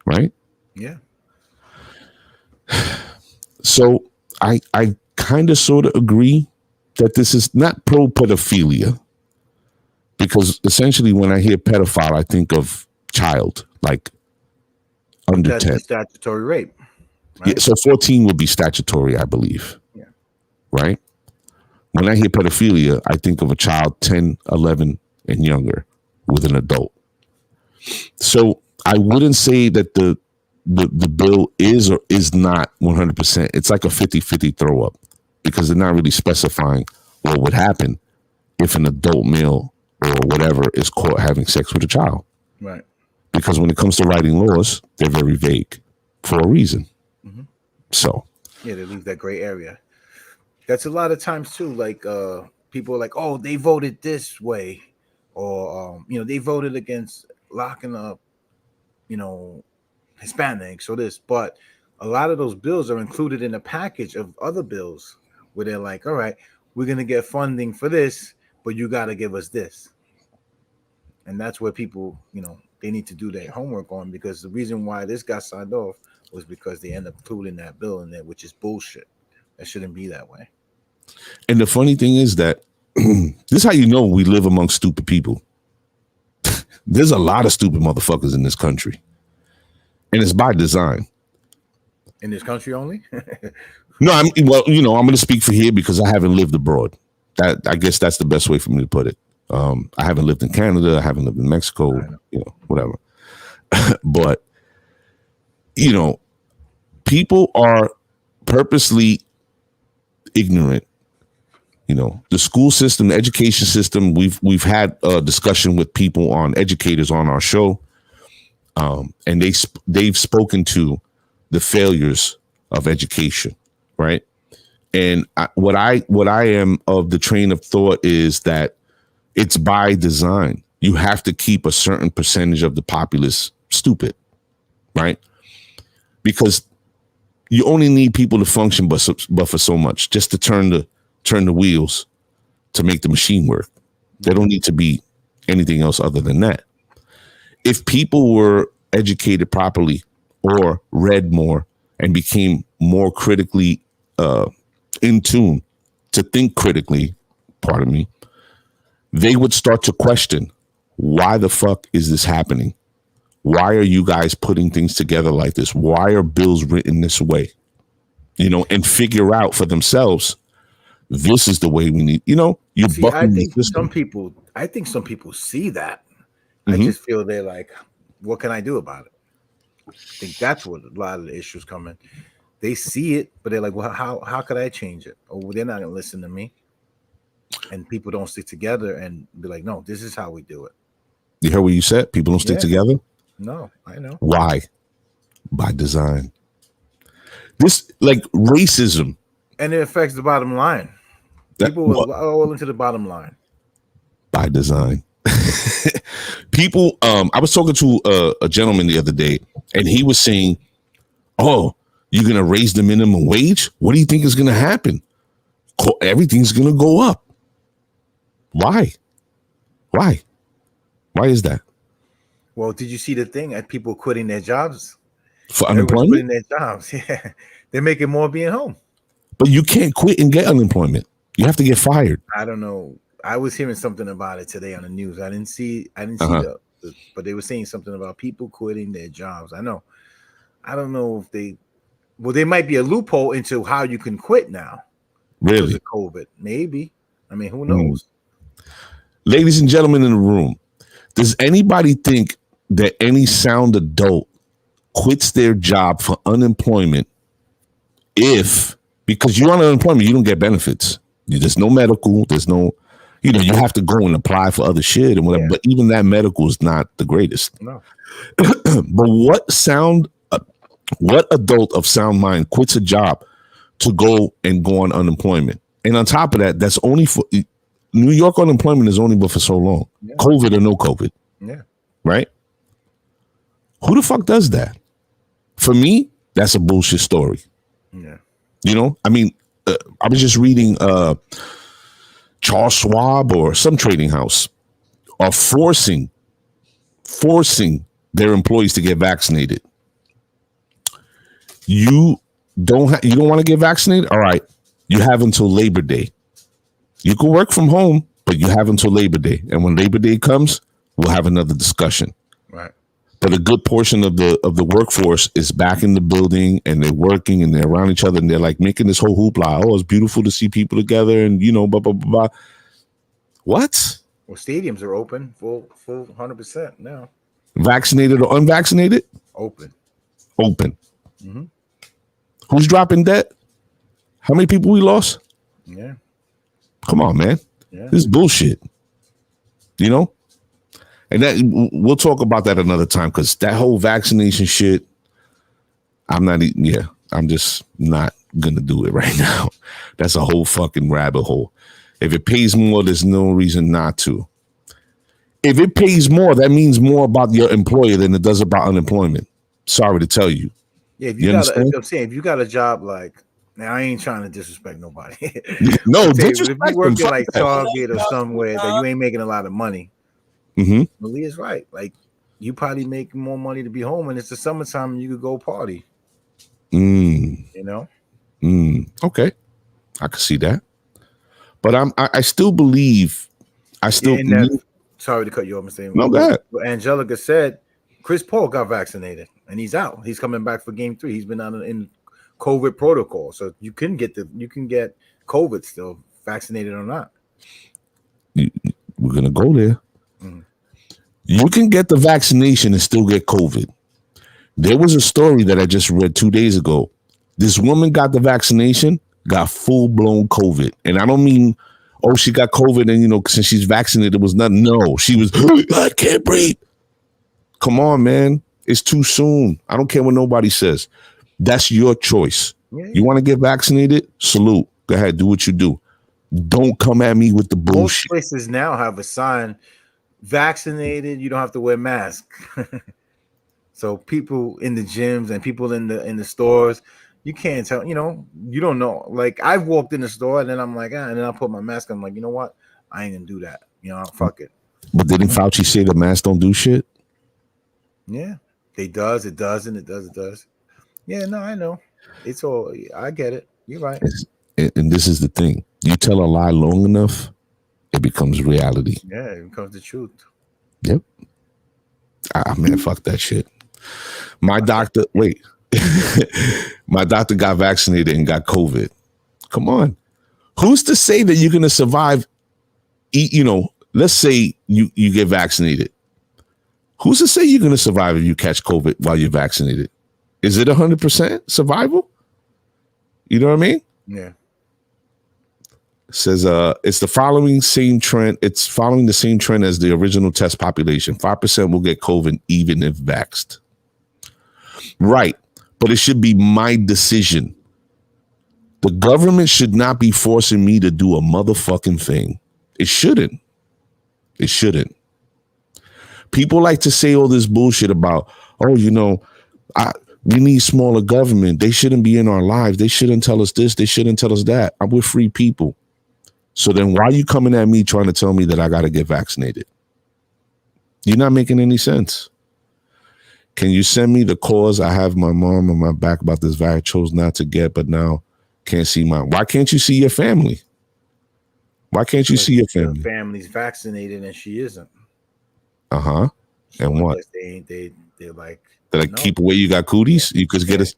Right? Yeah. So I kind of sort of agree that this is not pro-pedophilia, because essentially when I hear pedophile, I think of child, like under That's 10. Statutory rape. Right? Yeah, so 14 would be statutory, I believe. Yeah. Right? When I hear pedophilia, I think of a child 10, 11, and younger with an adult. So I wouldn't say that the bill is or is not 100%. It's like a 50-50 throw up, because they're not really specifying what would happen if an adult male or whatever is caught having sex with a child. Right. Because when it comes to writing laws, they're very vague for a reason. Mm-hmm. So. Yeah, they leave that gray area. That's a lot of times too. Like people are like, oh, they voted this way, or they voted against locking up, Hispanics or this. But a lot of those bills are included in a package of other bills where they're like, all right, we're gonna get funding for this, but you got to give us this. And that's where people, they need to do their homework on, because the reason why this got signed off was because they end up including that bill in there, which is bullshit. That shouldn't be that way. And the funny thing is that this is how you know we live among stupid people. There's a lot of stupid motherfuckers in this country. And it's by design. In this country only? No, I'm going to speak for here because I haven't lived abroad. I guess that's the best way for me to put it. I haven't lived in Canada. I haven't lived in Mexico, whatever. But, people are purposely ignorant. The school system, the education system, we've had a discussion with people educators on our show. And they've spoken to the failures of education, right? And what I am of the train of thought is that it's by design. You have to keep a certain percentage of the populace stupid, right? Because you only need people to function, but for so much, just to turn the wheels to make the machine work. They don't need to be anything else other than that. If people were educated properly or read more and became more critically in tune to think critically, pardon me, they would start to question why the fuck is this happening? Why are you guys putting things together like this? Why are bills written this way? You know, and figure out for themselves, this is the way we need, you know, you're See, bucking I the think system. some people see that. Mhm. I just feel they're like, what can I do about it? I think that's what a lot of the issues come in. They see it, but they're like, well, how could I change it? Or they're not gonna listen to me. And people don't stick together and be like, no, this is how we do it. You heard what you said? People don't stick Yeah. together. No, I know. Why? By design. This like racism. And it affects the bottom line. People are all into the bottom line. By design. People, I was talking to a gentleman the other day, and he was saying, oh, you're going to raise the minimum wage? What do you think is going to happen? Everything's going to go up. Why? Why is that? Well, did you see the thing at people quitting their jobs? For Everyone's unemployment? quitting their jobs. Yeah. They're making more being home. But you can't quit and get unemployment. You have to get fired. I don't know. I was hearing something about it today on the news. I didn't see the but they were saying something about people quitting their jobs. I know. I don't know if there might be a loophole into how you can quit now. Because Really? of COVID. Maybe. I mean, who knows? Ladies and gentlemen in the room, does anybody think that any sound adult quits their job for unemployment because you're on unemployment, you don't get benefits. There's no medical, there's no, you know, you have to go and apply for other shit and whatever, but even that medical is not the greatest. No. But what adult of sound mind quits a job to go on unemployment? And on top of that, that's only for New York unemployment is only but for so long. Yeah. COVID or no COVID. Yeah. Right? Who the fuck does that? For me, that's a bullshit story. Yeah. You know, I mean, I was just reading Charles Schwab or some trading house are forcing their employees to get vaccinated. You don't want to get vaccinated? All right. You have until Labor Day. You can work from home, but you have until Labor Day. And when Labor Day comes, we'll have another discussion. Right. But a good portion of the workforce is back in the building and they're working and they're around each other and they're like making this whole hoopla. Oh, it's beautiful to see people together and, you know, blah, blah, blah, blah. What? Well, stadiums are open full 100% now. Vaccinated or unvaccinated? Open. Mm-hmm. Who's dropping dead? How many people we lost? Yeah. Come on, man. Yeah. This is bullshit. You know? And that we'll talk about that another time because that whole vaccination shit, I'm just not gonna do it right now. That's a whole fucking rabbit hole. If it pays more, there's no reason not to. If it pays more, that means more about your employer than it does about unemployment. Sorry to tell you. Yeah, if you got a job like, now I ain't trying to disrespect nobody. No, disrespect. If you work at like Target or somewhere that you ain't making a lot of money, Malia's right. Like you probably make more money to be home, and it's the summertime, and you could go party. You know. Okay, I can see that, but I still believe. Sorry to cut you off, Mr. No, go ahead. Angelica said Chris Paul got vaccinated, and he's out. He's coming back for Game 3. He's been on in COVID protocol, so you can get COVID still, vaccinated or not. We're gonna go there. You can get the vaccination and still get COVID. There was a story that I just read 2 days ago. This woman got the vaccination, got full-blown COVID. And I don't mean, oh, she got COVID and, you know, since she's vaccinated, it was nothing. No, she was, I can't breathe. Come on, man. It's too soon. I don't care what nobody says. That's your choice. Yeah. You want to get vaccinated? Salute. Go ahead. Do what you do. Don't come at me with the bullshit. Most places now have a sign, vaccinated, you don't have to wear masks. So people in the gyms and people in the stores, you can't tell, you know, you don't know. Like I've walked in the store and then I'm like, and then I put my mask on. I'm like, you know what? I ain't gonna do that. You know, fuck it. But didn't Fauci say the masks don't do shit? Yeah, it does. It does. Yeah, no, I know. It's all, I get it. You're right. And this is the thing. You tell a lie long enough, it becomes reality. Yeah, it becomes the truth. Yep. Man, fuck that shit. My doctor, wait. My doctor got vaccinated and got COVID. Come on. Who's to say that you're going to survive? You know, let's say you get vaccinated. Who's to say you're going to survive if you catch COVID while you're vaccinated? Is it 100% survival? You know what I mean? Yeah. It says it's the following same trend. It's following the same trend as the original test population. 5% will get COVID even if vaxxed. Right. But it should be my decision. The government should not be forcing me to do a motherfucking thing. It shouldn't. It shouldn't. People like to say all this bullshit about, oh, you know, we need smaller government. They shouldn't be in our lives. They shouldn't tell us this. They shouldn't tell us that. We're free people. So then why are you coming at me trying to tell me that I got to get vaccinated? You're not making any sense. Can you send me the cause? I have my mom on my back about this vaccine. I chose not to get, but now can't see mine. Why can't you see your family? Why can't you see your family? Her family's vaccinated and she isn't. Uh-huh. And what? They're like, that I keep away you got cooties? You could get us.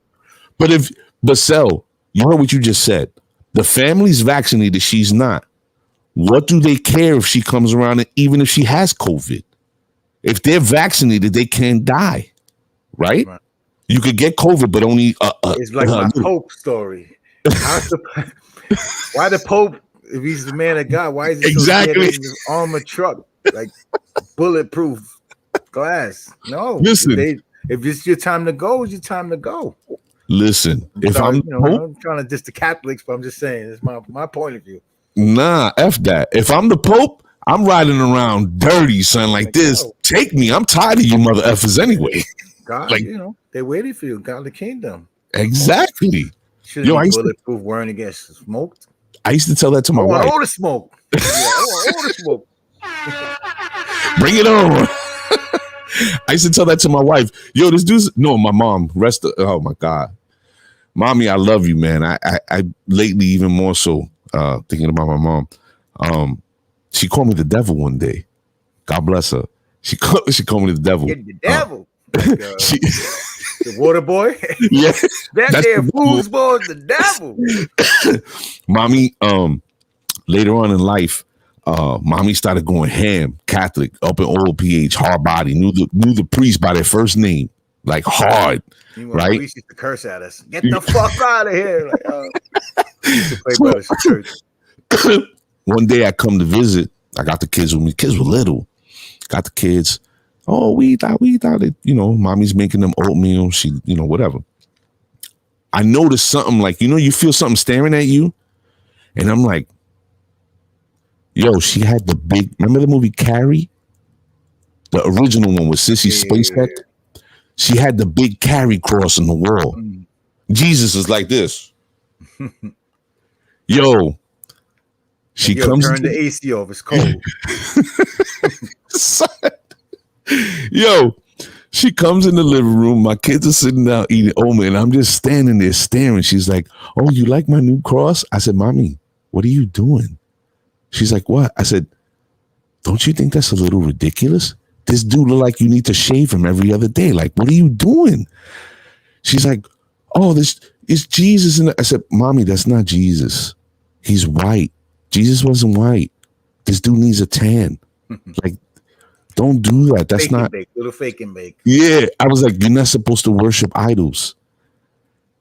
But Sel, you heard what you just said. The family's vaccinated, she's not. What do they care if she comes around and even if she has COVID? If they're vaccinated, they can't die. Right? You could get COVID, but only it's like my Pope story. Why the Pope, if he's the man of God, why is he exactly so in his armored truck? Like bulletproof glass. No. Listen. If it's your time to go, it's your time to go. Listen, I'm trying to diss the Catholics, but I'm just saying it's my point of view. Nah, F that. If I'm the Pope, I'm riding around dirty, son, like this. Yo. Take me. I'm tired of you mother effers anyway. God, like, you know, they waited for you. God, the kingdom. Exactly. Shouldn't be bulletproof wearing against smoked. I used to tell that to my wife. All the smoke. All the smoke. Bring it on. I used to tell that to my wife. Yo, this dude's my mom. Oh my God. Mommy, I love you, man. I lately even more so thinking about my mom. She called me the devil one day. God bless her. She called me the devil. The devil. The water boy. Yeah. that damn foosball is the devil. Mommy, later on in life, mommy started going ham, Catholic, up in old PH, hard body, knew the priest by their first name, like hard, right? We used to curse at us. Get the fuck out of here! Like, church. One day I come to visit. I got the kids with me. Kids were little. Got the kids. Oh, we thought it. You know, mommy's making them oatmeal. She, whatever. I noticed something like, you feel something staring at you, and I'm like, yo, she had the big, remember the movie Carrie? The original one with Sissy Spacek? Yeah. She had the big Carrie cross on the wall. Jesus is like this. Yo, she comes. Turn the AC off, it's cold. Yo, she comes in the living room. My kids are sitting down eating oatmeal, and I'm just standing there staring. She's like, oh, you like my new cross? I said, Mommy, what are you doing? She's like, what? I said, don't you think that's a little ridiculous? This dude look like you need to shave him every other day. Like, what are you doing? She's like, oh, this is Jesus. I said, Mommy, that's not Jesus. He's white. Jesus wasn't white. This dude needs a tan. Like, don't do that. That's not little fake and bake. Yeah. I was like, you're not supposed to worship idols.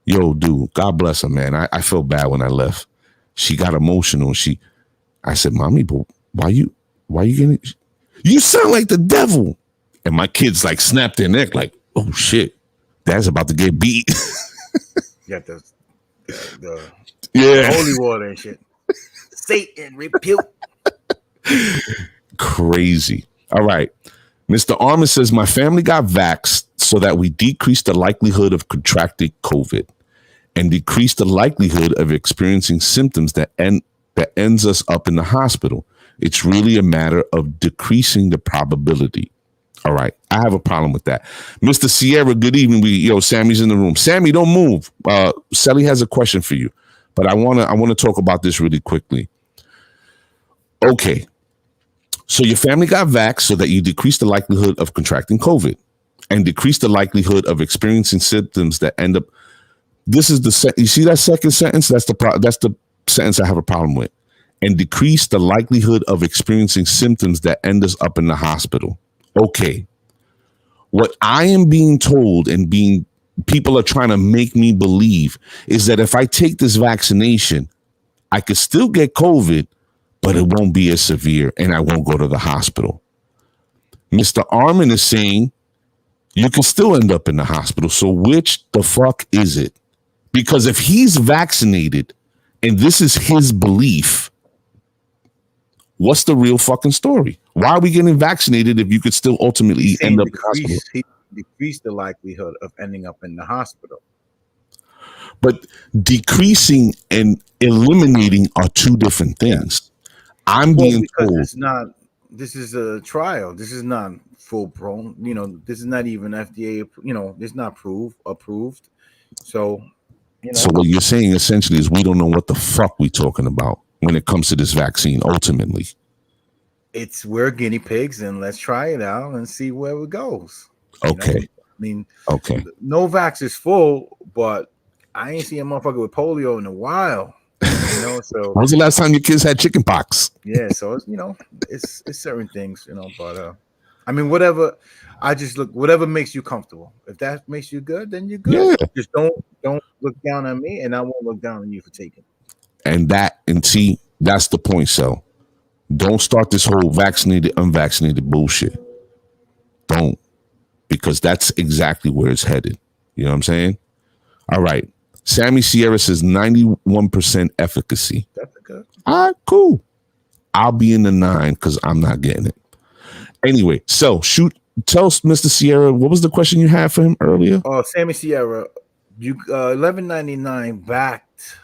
Yo, dude, God bless her, man. I felt bad when I left. She got emotional. I said, Mommy, but why you getting, you sound like the devil. And my kids like snapped their neck like, oh shit, Dad's about to get beat. Yeah, the yeah, holy water and shit. Satan rebuke. Crazy. All right. Mr. Armin says, my family got vaxxed so that we decrease the likelihood of contracting COVID and decrease the likelihood of experiencing symptoms that ends us up in the hospital. It's really a matter of decreasing the probability. All right. I have a problem with that. Mr. Sierra, good evening. Sammy's in the room. Sammy, don't move. Sally has a question for you, but I want to talk about this really quickly. Okay. So your family got vaxxed so that you decrease the likelihood of contracting COVID and decrease the likelihood of experiencing symptoms that end up. This is you see that second sentence? That's the sentence I have a problem with. And decrease the likelihood of experiencing symptoms that end us up in the hospital. Okay. What I am being told and people are trying to make me believe is that if I take this vaccination, I could still get COVID, but it won't be as severe and I won't go to the hospital. Mr. Armin is saying you can still end up in the hospital. So which the fuck is it? Because if he's vaccinated and this is his belief, what's the real fucking story? Why are we getting vaccinated if you could still ultimately end up in the hospital? He decreased the likelihood of ending up in the hospital. But decreasing and eliminating are two different things. I'm being told this is a trial. This is not full blown. This is not even FDA. It's not approved. So, So what you're saying essentially is we don't know what the fuck we're talking about when it comes to this vaccine. Ultimately, we're guinea pigs, and let's try it out and see where it goes. Okay. Okay. Novavax is full, but I ain't seen a motherfucker with polio in a while. So when was the last time your kids had chicken pox? Yeah, so it's certain things, but whatever. I just whatever makes you comfortable. If that makes you good, then you're good. Yeah. Just don't look down on me, and I won't look down on you for taking. And see, that's the point, so don't start this whole vaccinated, unvaccinated bullshit. Don't, because that's exactly where it's headed. You know what I'm saying? All right. Sammy Sierra says 91% efficacy. That's good. All right, cool. I'll be in the 9 because I'm not getting it. Anyway, so tell us, Mr. Sierra, what was the question you had for him earlier? Oh, Sammy Sierra, you $11.99 backed.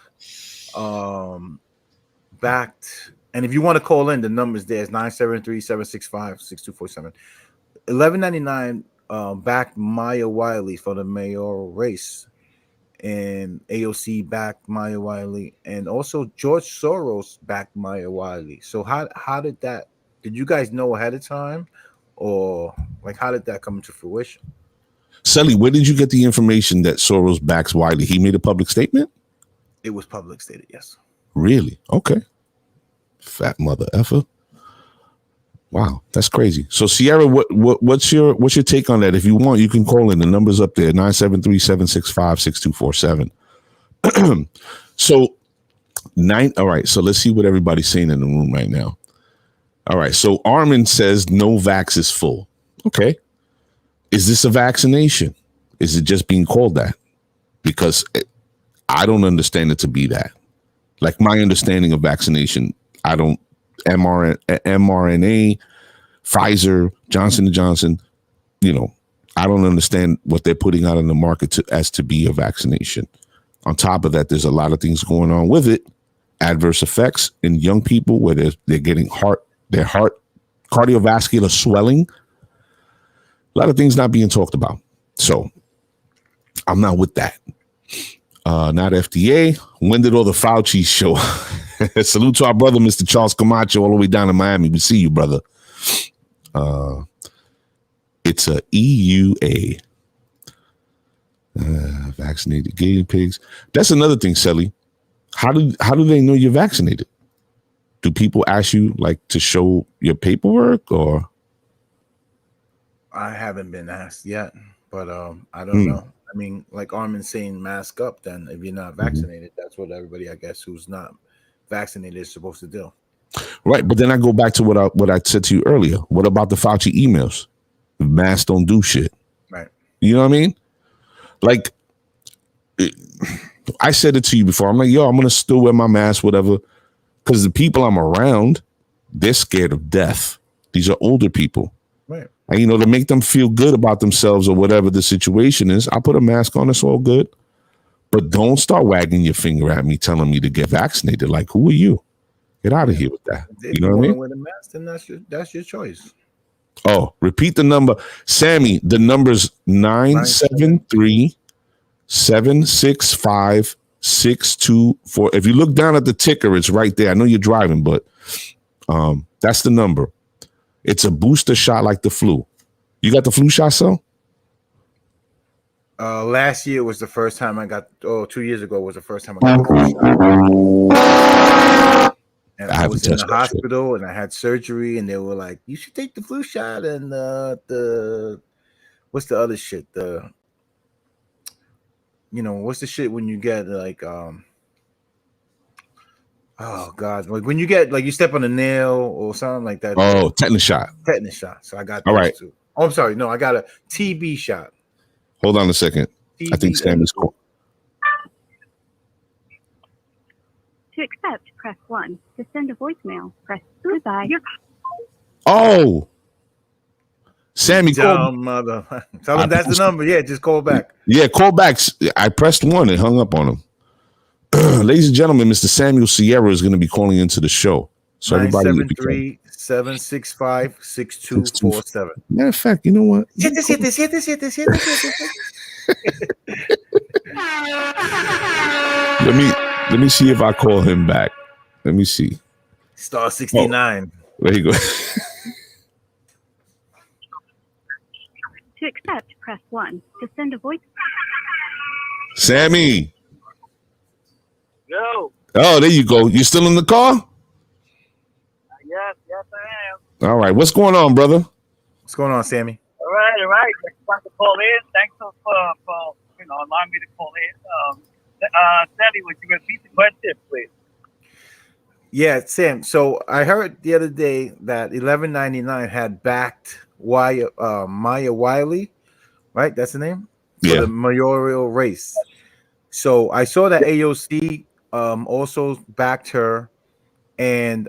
And if you want to call in, the numbers there is 973-765-6247. $11.99 backed Maya Wiley for the mayoral race. And AOC backed Maya Wiley, and also George Soros backed Maya Wiley. So how did that? Did you guys know ahead of time, or how did that come to fruition? Sully, where did you get the information that Soros backs Wiley? He made a public statement? It was public stated, yes. Really? Okay. Fat mother effer. Wow, that's crazy. So Sierra, what's your take on that? If you want, you can call in. The number's up there, 973-765-6247. All right, so let's see what everybody's saying in the room right now. All right, so Armin says no vax is full. Okay. Is this a vaccination? Is it just being called that? Because I don't understand it to be that. Like my understanding of vaccination, I don't mRNA, Pfizer, Johnson & Johnson, I don't understand what they're putting out in the market to be a vaccination. On top of that, there's a lot of things going on with it. Adverse effects in young people where they're getting their heart cardiovascular swelling. A lot of things not being talked about. So I'm not with that. Not FDA. When did all the Fauci show? Salute to our brother, Mr. Charles Camacho, all the way down in Miami. We see you, brother. It's a EUA. Vaccinated guinea pigs. That's another thing, Sally. How do they know you're vaccinated? Do people ask you to show your paperwork, or? I haven't been asked yet, but I don't know. I mean, like Armin's saying, mask up. Then if you're not vaccinated, that's what everybody, I guess, who's not vaccinated is supposed to do. Right, but then I go back to what I said to you earlier. What about the Fauci emails? The masks don't do shit. Right. You know what I mean? I said it to you before. I'm like, I'm gonna still wear my mask, whatever, because the people I'm around, they're scared of death. These are older people. Right. And to make them feel good about themselves or whatever the situation is, I put a mask on. It's all good. But don't start wagging your finger at me, telling me to get vaccinated. Like, who are you? Get out of here with that. If you know what I mean? Wear the mask, then that's your choice. Oh, repeat the number, Sammy. The number's 973-765-624. If you look down at the ticker, it's right there. I know you're driving, but that's the number. It's a booster shot like the flu. You got the flu shot, so? Last year was the first time I got. 2 years ago was the first time I got the flu shot. And I was in the hospital and I had surgery, and they were like, "You should take the flu shot." And the what's the other shit? What's the shit when you get like oh god, like when you get like you step on a nail or something like that. Oh, tetanus shot. Tetanus shot. So I got all right. Too. Oh, I'm sorry. No, I got a TB shot. Hold on a second. TB, I think Sam is cool. To accept, press 1. To send a voicemail, press goodbye. Oh, Sammy, tell him that's the number. Yeah, just call back. Yeah, call back. I pressed 1 and hung up on him. Ladies and gentlemen, Mr. Samuel Sierra is going to be calling into the show. So 973-765-6247. Matter of fact, you know what? Let me see if I call him back. Let me see. Star 69. There you go. To accept, press 1. To send a voice. Sammy. Yo. Oh, there you go. You still in the car? Yes, I am. All right. What's going on, brother? What's going on, Sammy? All right. I just want to call in. Thanks for allowing me to call in. Sandy, would you repeat the question, please? Yeah, Sam. So I heard the other day that 1199 had backed Maya Wiley, right? That's the name? For the mayoral race. So I saw that AOC also backed her, and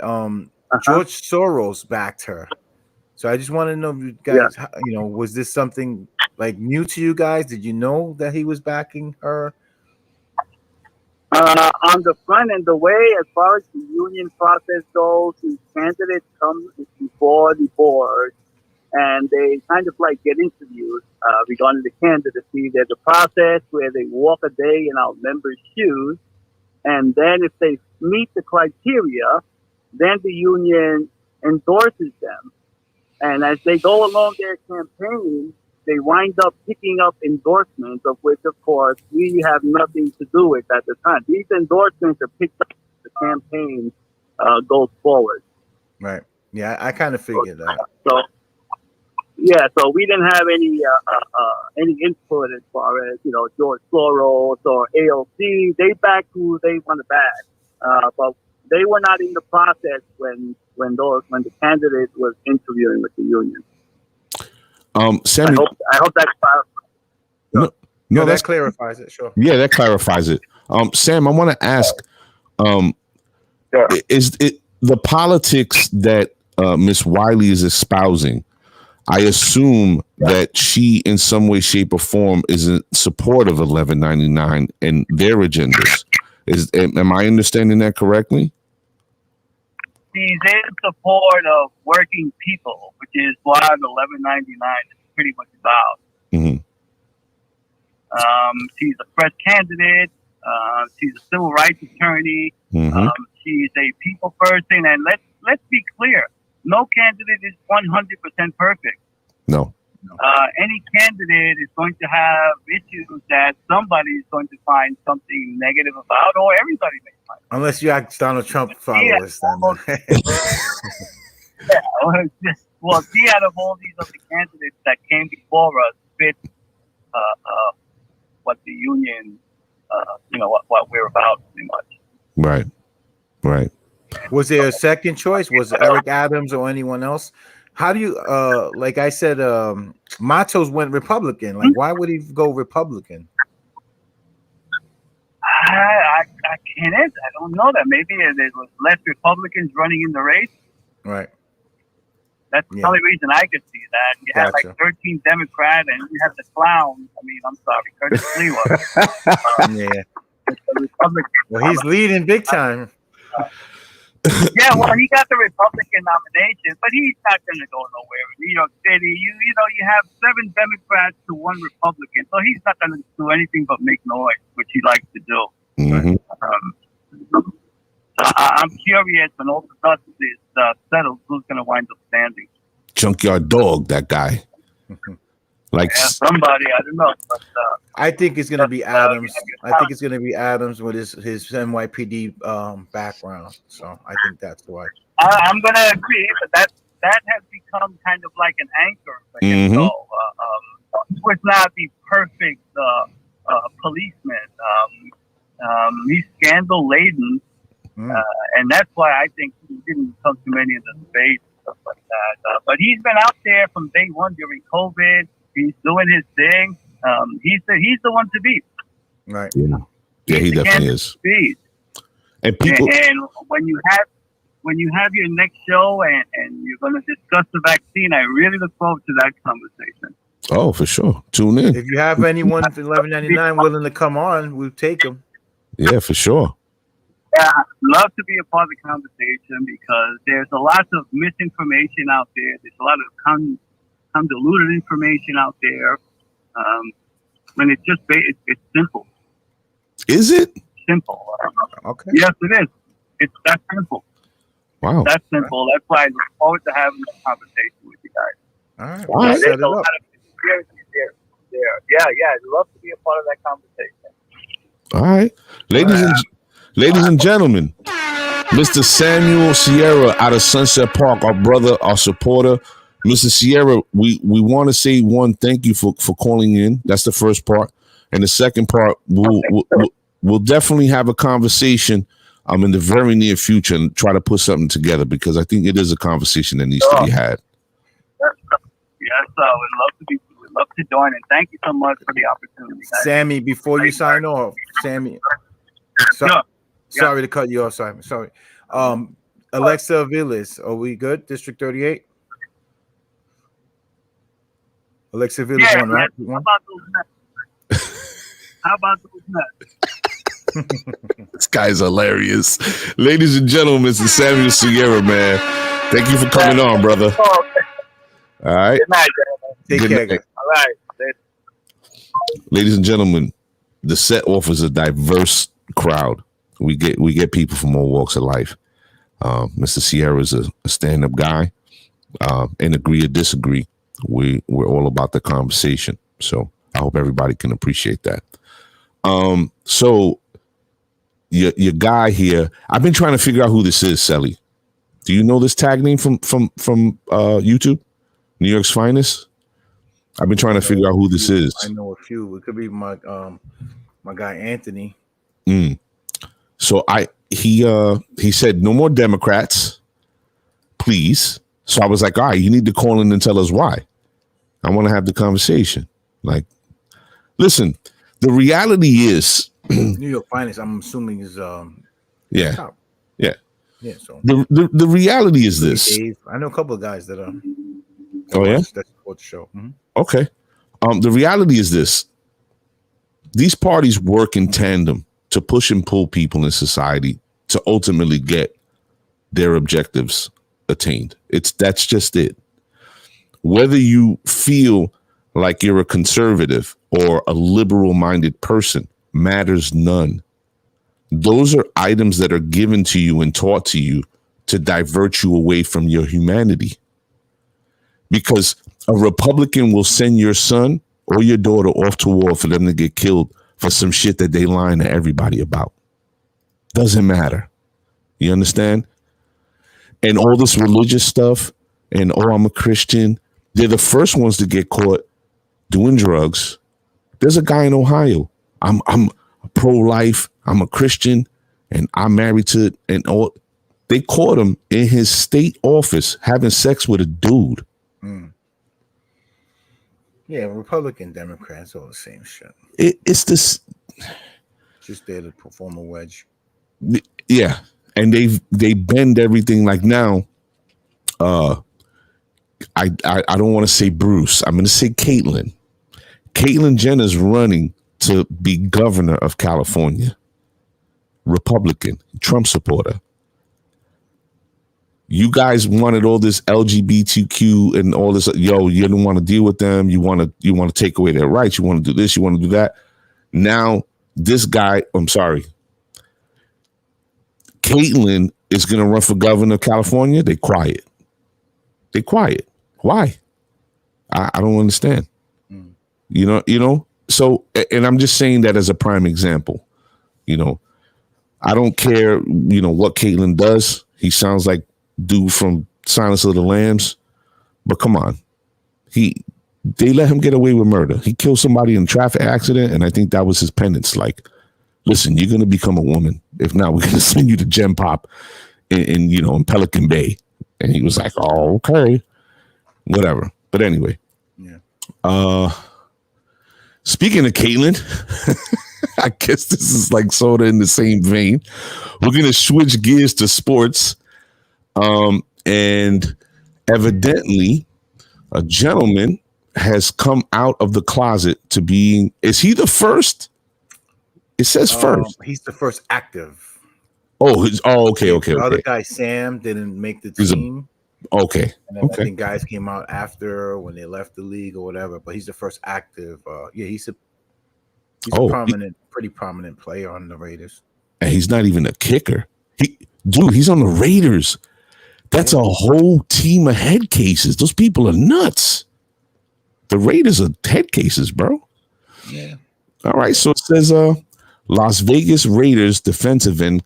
George Soros backed her. So I just want to know if you guys, was this something like new to you guys? Did you know that he was backing her? On the front end, the way as far as the union process goes, the candidates come before the board, and they kind of like get interviewed regarding the candidacy. There's a process where they walk a day in our members' shoes, and then if they meet the criteria, then the union endorses them. And as they go along their campaign, they wind up picking up endorsements, of which, of course, we have nothing to do with at the time. These endorsements are picked up as the campaign goes forward. Right. Yeah, I kind of figured that. So we didn't have any input as far as, George Soros or AOC. They backed who they want to back, but they were not in the process when the candidate was interviewing with the union. Sammy, I hope that's no, that clarifies it. Sure. Yeah, that clarifies it. Sam, I want to ask, is it the politics that Miss Wiley is espousing? I assume that she, in some way, shape, or form, is in support of 1199 and their agendas. Am I understanding that correctly? She's in support of working people, which is what 1199 is pretty much about. Mm-hmm. She's a fresh candidate. She's a civil rights attorney. Mm-hmm. She's a people person, and let's be clear: no candidate is 100% perfect. No. Any candidate is going to have issues that somebody is going to find something negative about, or everybody may find. Unless you ask Donald Trump followers. She out of all these other candidates that came before us fit what the union, what we're about, pretty much. Right. Was there a second choice? Was it Eric Adams or anyone else? How do you like I said, Matos went Republican. Like, why would he go Republican? I can't answer. I don't know that. Maybe there was less Republicans running in the race. Right. That's the only reason I could see that. You had like 13 Democrats, and you had the clown. I mean, I'm sorry, Curtis Lewa. Well, he's leading big time. Yeah, well, he got the Republican nomination, but he's not going to go nowhere. In New York City, you have 7 Democrats to 1 Republican, so he's not going to do anything but make noise, which he likes to do. Mm-hmm. I'm curious when all the dust is settled, who's going to wind up standing. junkyard dog, that guy. Like Yeah, somebody, I don't know. But, I think it's gonna be Adams. I think it's gonna be Adams with his NYPD background. So I think that's why. I'm gonna agree, but that has become kind of like an anchor for him. Mhm. So he was not the perfect policeman. He's scandal laden, and that's why I think he didn't come to many of the debates and stuff like that. But he's been out there from day one during COVID. He's doing his thing. He's the one to beat. Right. yeah, he definitely is. Beat. And people, And when you have your next show and you're going to discuss the vaccine, I really look forward to that conversation. oh, for sure, tune in. If you have anyone for $11.99 willing to come on, we'll take them. Yeah, for sure. Yeah, I'd love to be a part of the conversation because there's a lot of misinformation out there. There's a lot of convoluted information out there. And it's just it's simple. Is it? Simple. Okay. Yes, it is. It's that simple. Wow. That's simple. That's why I look forward to having this conversation with you guys. All right. All We'll right. set There's it a up. lot of conspiracy there. Yeah. I'd love to be a part of that conversation. All right, ladies and gentlemen, Mr. Samuel Sierra out of Sunset Park, our brother, our supporter. Mr. Sierra, we want to say one, thank you for calling in. That's the first part, and the second part, we'll definitely have a conversation in the very near future and try to put something together because I think it is a conversation that needs to be had. Yes, we'd love to join, and thank you so much for the opportunity, guys. Sammy, before you sign off, Sammy. Sorry to cut you off, Simon. Sorry. Alexa Villas, are we good? District 38? Alexa Villas Yeah, one, right? man. One? How about those nuts? This guy's hilarious. Ladies and gentlemen, Mr. Samuel Sierra, man. Thank you for coming on, brother. Oh, okay. All right. Good night, gentlemen. Take Good care, night. guys. All right. Ladies and gentlemen, the set offers a diverse crowd. We get people from all walks of life. Mr. Sierra is a stand-up guy, and agree or disagree, we're all about the conversation. So I hope everybody can appreciate that. So your guy here, I've been trying to figure out who this is, Sally. Do you know this tag name from YouTube? New York's Finest? I've been trying to figure out who this is. I know a few. It could be my guy Anthony. So he said no more Democrats, please. So I was like, all right, you need to call in and tell us why. I want to have the conversation. Like, listen, the reality is New York Finest, I'm assuming is yeah. top. Yeah. Yeah. So The reality is this. Dave, I know a couple of guys that Oh yeah? that support the show. Mhm. Okay. The reality is this. These parties work in tandem to push and pull people in society to ultimately get their objectives attained. That's just it. Whether you feel like you're a conservative or a liberal-minded person matters none. Those are items that are given to you and taught to you to divert you away from your humanity. Because a Republican will send your son or your daughter off to war for them to get killed for some shit that they lying to everybody about. Doesn't matter. You understand? And all this religious stuff and, oh, I'm a Christian. They're the first ones to get caught doing drugs. There's a guy in Ohio. I'm pro-life. I'm a Christian and I'm married to it. And all. They caught him in his state office having sex with a dude. Yeah, Republican, Democrats, all the same shit. It's this. Just there to perform a wedge. Yeah, and they bend everything. Like now, I don't want to say Bruce. I'm going to say Caitlyn. Caitlyn Jenner's running to be governor of California. Republican, Trump supporter. You guys wanted all this LGBTQ and all this. Yo, you don't want to deal with them. You want to take away their rights. You want to do this. You want to do that. Now this guy. I'm sorry. Caitlyn is going to run for governor of California. They quiet. Why? I don't understand. Mm. You know. So, and I'm just saying that as a prime example. You know, I don't care. You know what Caitlyn does. He sounds like dude from Silence of the Lambs. But come on, they let him get away with murder. He killed somebody in a traffic accident, and I think that was his penance. Like, listen, you're gonna become a woman. If not, we're gonna send you to Gen Pop in you know in Pelican Bay. And he was like, "Oh, okay, whatever." But anyway, yeah. Speaking of Caitlyn, I guess this is like sort of in the same vein. We're gonna switch gears to sports, and evidently, a gentleman has come out of the closet to being. Is he the first? It says first. He's the first active. Okay. The other guy, Sam, didn't make the team. Okay. And then I think guys came out after when they left the league or whatever. But he's the first active. He's a pretty prominent player on the Raiders. And he's not even a kicker. He's on the Raiders. That's a whole team of head cases. Those people are nuts. The Raiders are head cases, bro. Yeah. All right. So it says Las Vegas Raiders defensive end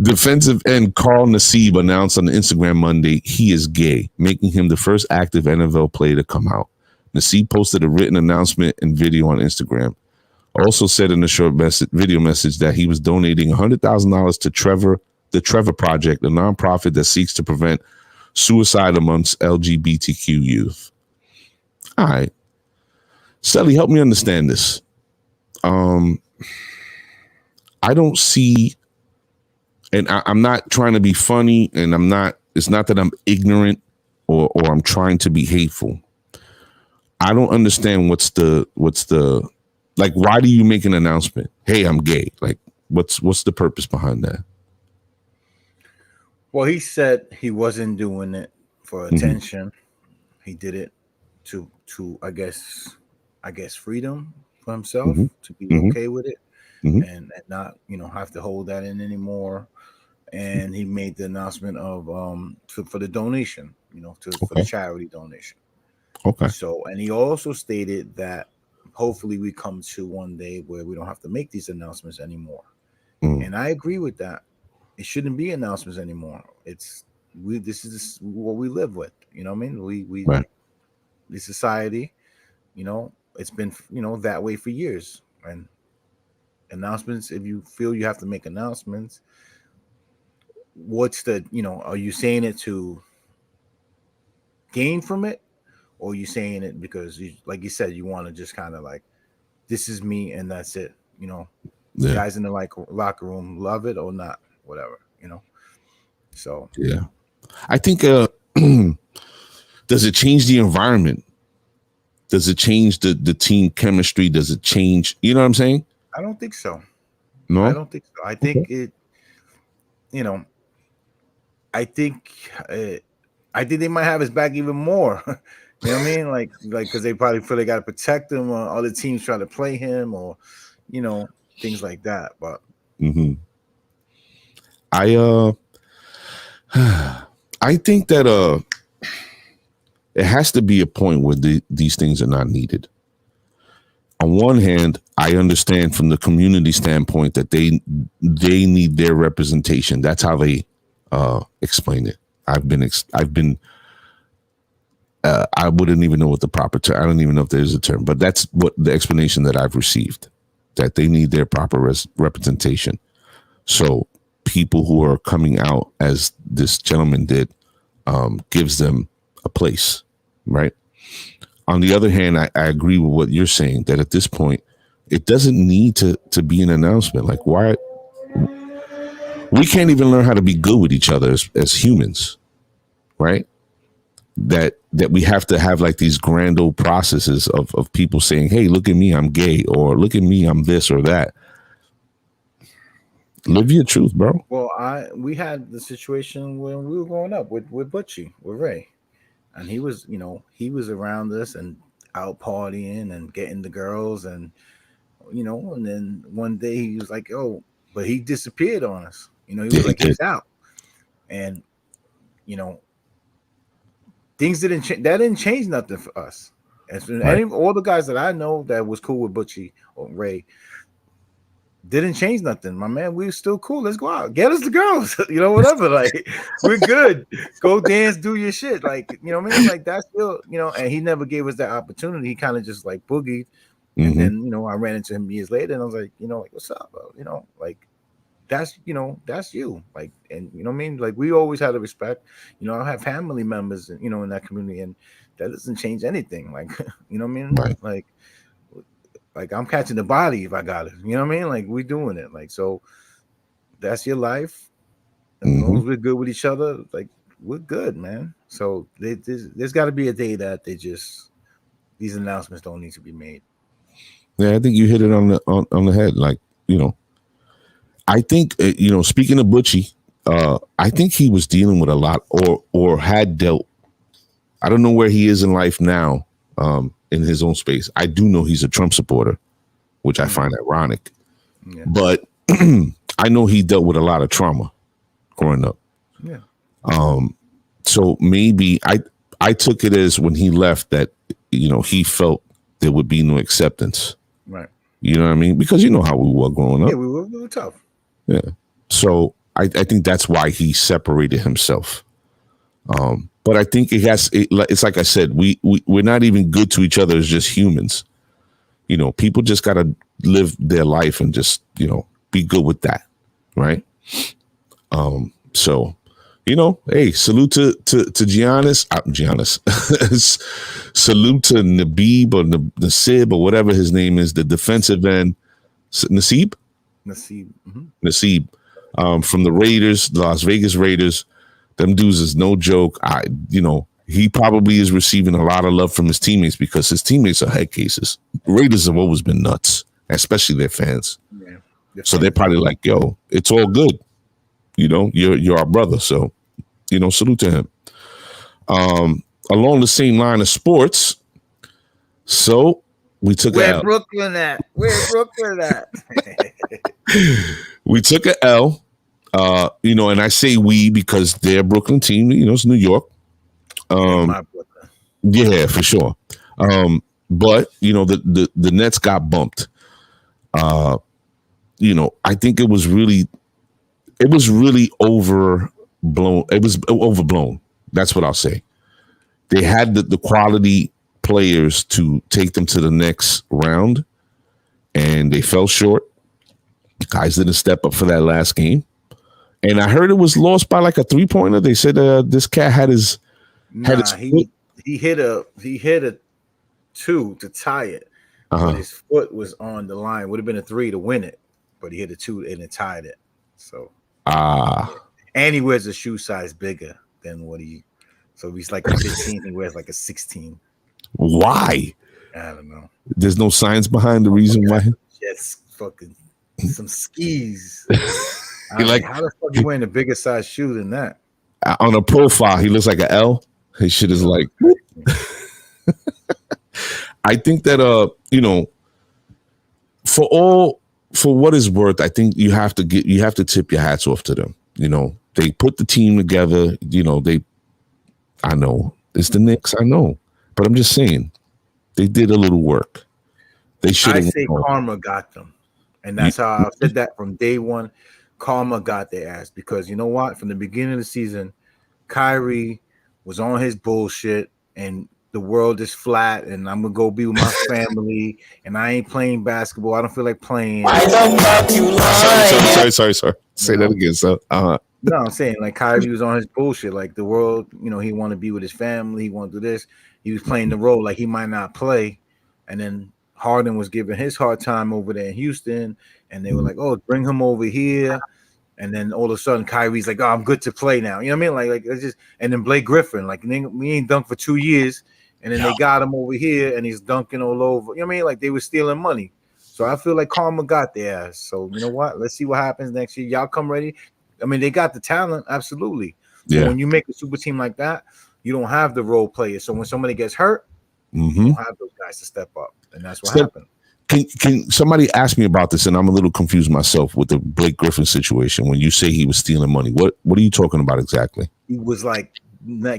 Defensive end Carl Nassib announced on Instagram Monday he is gay, making him the first active NFL player to come out. Nassib posted a written announcement and video on Instagram. Also said in a short video message that he was donating $100,000 to the Trevor Project, a nonprofit that seeks to prevent suicide amongst LGBTQ youth. All right. Sally, help me understand this. I don't see, and I'm not trying to be funny, and it's not that I'm ignorant or I'm trying to be hateful. I don't understand what's the like, why do you make an announcement? Hey, I'm gay. Like, what's the purpose behind that? Well, he said he wasn't doing it for attention. Mm-hmm. He did it to I guess freedom for himself, to be okay with it, and not have to hold that in anymore. And he made the announcement of for the donation, for the charity donation. Okay. So, and he also stated that hopefully we come to one day where we don't have to make these announcements anymore. And I agree with that. It shouldn't be announcements anymore. This is what we live with. You know what I mean? We right. The society, it's been that way for years. And announcements, if you feel you have to make announcements, what's the are you saying it to gain from it, or are you saying it because like you said, you want to just kind of like, this is me and that's it? Guys in the locker room love it or not, whatever. So yeah, I think does it change the environment? Does it change the team chemistry? Does it change? You know what I'm saying? I don't think so. No, I don't think so. I think it. I think they might have his back even more. You know what I mean? Like because they probably feel they got to protect him, or other teams try to play him, or things like that. But I think that it has to be a point where these things are not needed. On one hand, I understand from the community standpoint that they need their representation. That's how they explain it. I wouldn't even know what the proper term. I don't even know if there's a term, but that's what the explanation that I've received, that they need their proper representation. So people who are coming out as this gentleman did gives them a place, right? On the other hand, I agree with what you're saying, that at this point, it doesn't need to be an announcement. Like, why? We can't even learn how to be good with each other as humans, right? That we have to have like these grand old processes of people saying, hey, look at me, I'm gay, or look at me, I'm this or that. Live your truth, bro. Well, we had the situation when we were growing up with Butchie, with Ray. And he was around us and out partying and getting the girls and then one day he was like, oh, but he disappeared on us. He was like, he's out. And things didn't change. That didn't change nothing for us. And all the guys that I know that was cool with Butchie or Ray didn't change nothing. My man, we're still cool. Let's go out. Get us the girls. Whatever. Like, we're good. Go dance, do your shit. Like, what I mean? Like, that's still, and he never gave us that opportunity. He kind of just like boogied. And then, I ran into him years later and I was like, like, what's up, bro? Like, that's you. Like, and what I mean? Like, we always had a respect. I have family members, in that community, and that doesn't change anything. Like, what I mean? Right. Like I'm catching the body if I got it. You know what I mean? Like, we're doing it. Like, so that's your life. As long as we're good with each other, like, we're good, man. So there's got to be a day that these announcements don't need to be made. Yeah, I think you hit it on the head. Like, I think speaking of Butchie, I think he was dealing with a lot, or had dealt. I don't know where he is in life now, in his own space. I do know he's a Trump supporter, which I find ironic. Yeah. But I know he dealt with a lot of trauma growing up. Yeah. So maybe I took it as when he left that he felt there would be no acceptance. Right. You know what I mean? Because you know how we were growing up. Yeah, we were tough. Yeah. So I think that's why he separated himself. But I think it's like I said, we're not even good to each other as just humans. People just got to live their life and just, be good with that. Right. So, hey, salute to Giannis. Salute to Nabib or Nasib or whatever his name is, the defensive end. Nasib. Nasib. From the Raiders, the Las Vegas Raiders. Them dudes is no joke. He probably is receiving a lot of love from his teammates because his teammates are head cases. Raiders have always been nuts, especially their fans. Yeah. So they're probably like, yo, it's all good. You're our brother. So, salute to him. Along the same line of sports. So we took Where Brooklyn at? We took an L. And I say we because they're a Brooklyn team, it's New York. Yeah, for sure. But the Nets got bumped. I think it was really overblown. It was overblown. That's what I'll say. They had the quality players to take them to the next round, and they fell short. Guys didn't step up for that last game. And I heard it was lost by like a 3-pointer. They said this cat had his he hit a 2 to tie it. But his foot was on the line. Would have been a 3 to win it, but he hit a 2 and it tied it. So and he wears a shoe size bigger than so he's like a 15. He wears like a 16. Why? I don't know. There's no science behind the reason why. Just fucking some skis. How the fuck you wearing a bigger size shoe than that? On a profile, he looks like an L. His shit is like. I think that for what it's worth, I think you have to tip your hats off to them. They put the team together. I know it's the Knicks. I know, but I'm just saying they did a little work. They should. I say karma got them, and that's how I said that from day one. Karma got their ass because you know what? From the beginning of the season, Kyrie was on his bullshit and the world is flat and I'm gonna go be with my family and I ain't playing basketball. I don't feel like playing. Why the fuck you lying? Sorry. Say that again. So, no, I'm saying like Kyrie was on his bullshit. Like the world, he want to be with his family. He want to do this. He was playing the role like he might not play, and then Harden was giving his hard time over there in Houston. And they were like, "Oh, bring him over here," and then all of a sudden, Kyrie's like, "Oh, I'm good to play now." You know what I mean? Like it's just. And then Blake Griffin, like we ain't dunked for 2 years, and then they got him over here, and he's dunking all over. You know what I mean? Like they were stealing money. So I feel like karma got their ass. So you know what? Let's see what happens next year. Y'all come ready. I mean, they got the talent, absolutely. Yeah. So when you make a super team like that, you don't have the role players. So when somebody gets hurt, you don't have those guys to step up, and that's what happened. Can somebody ask me about this? And I'm a little confused myself with the Blake Griffin situation. When you say he was stealing money, what are you talking about exactly? he was like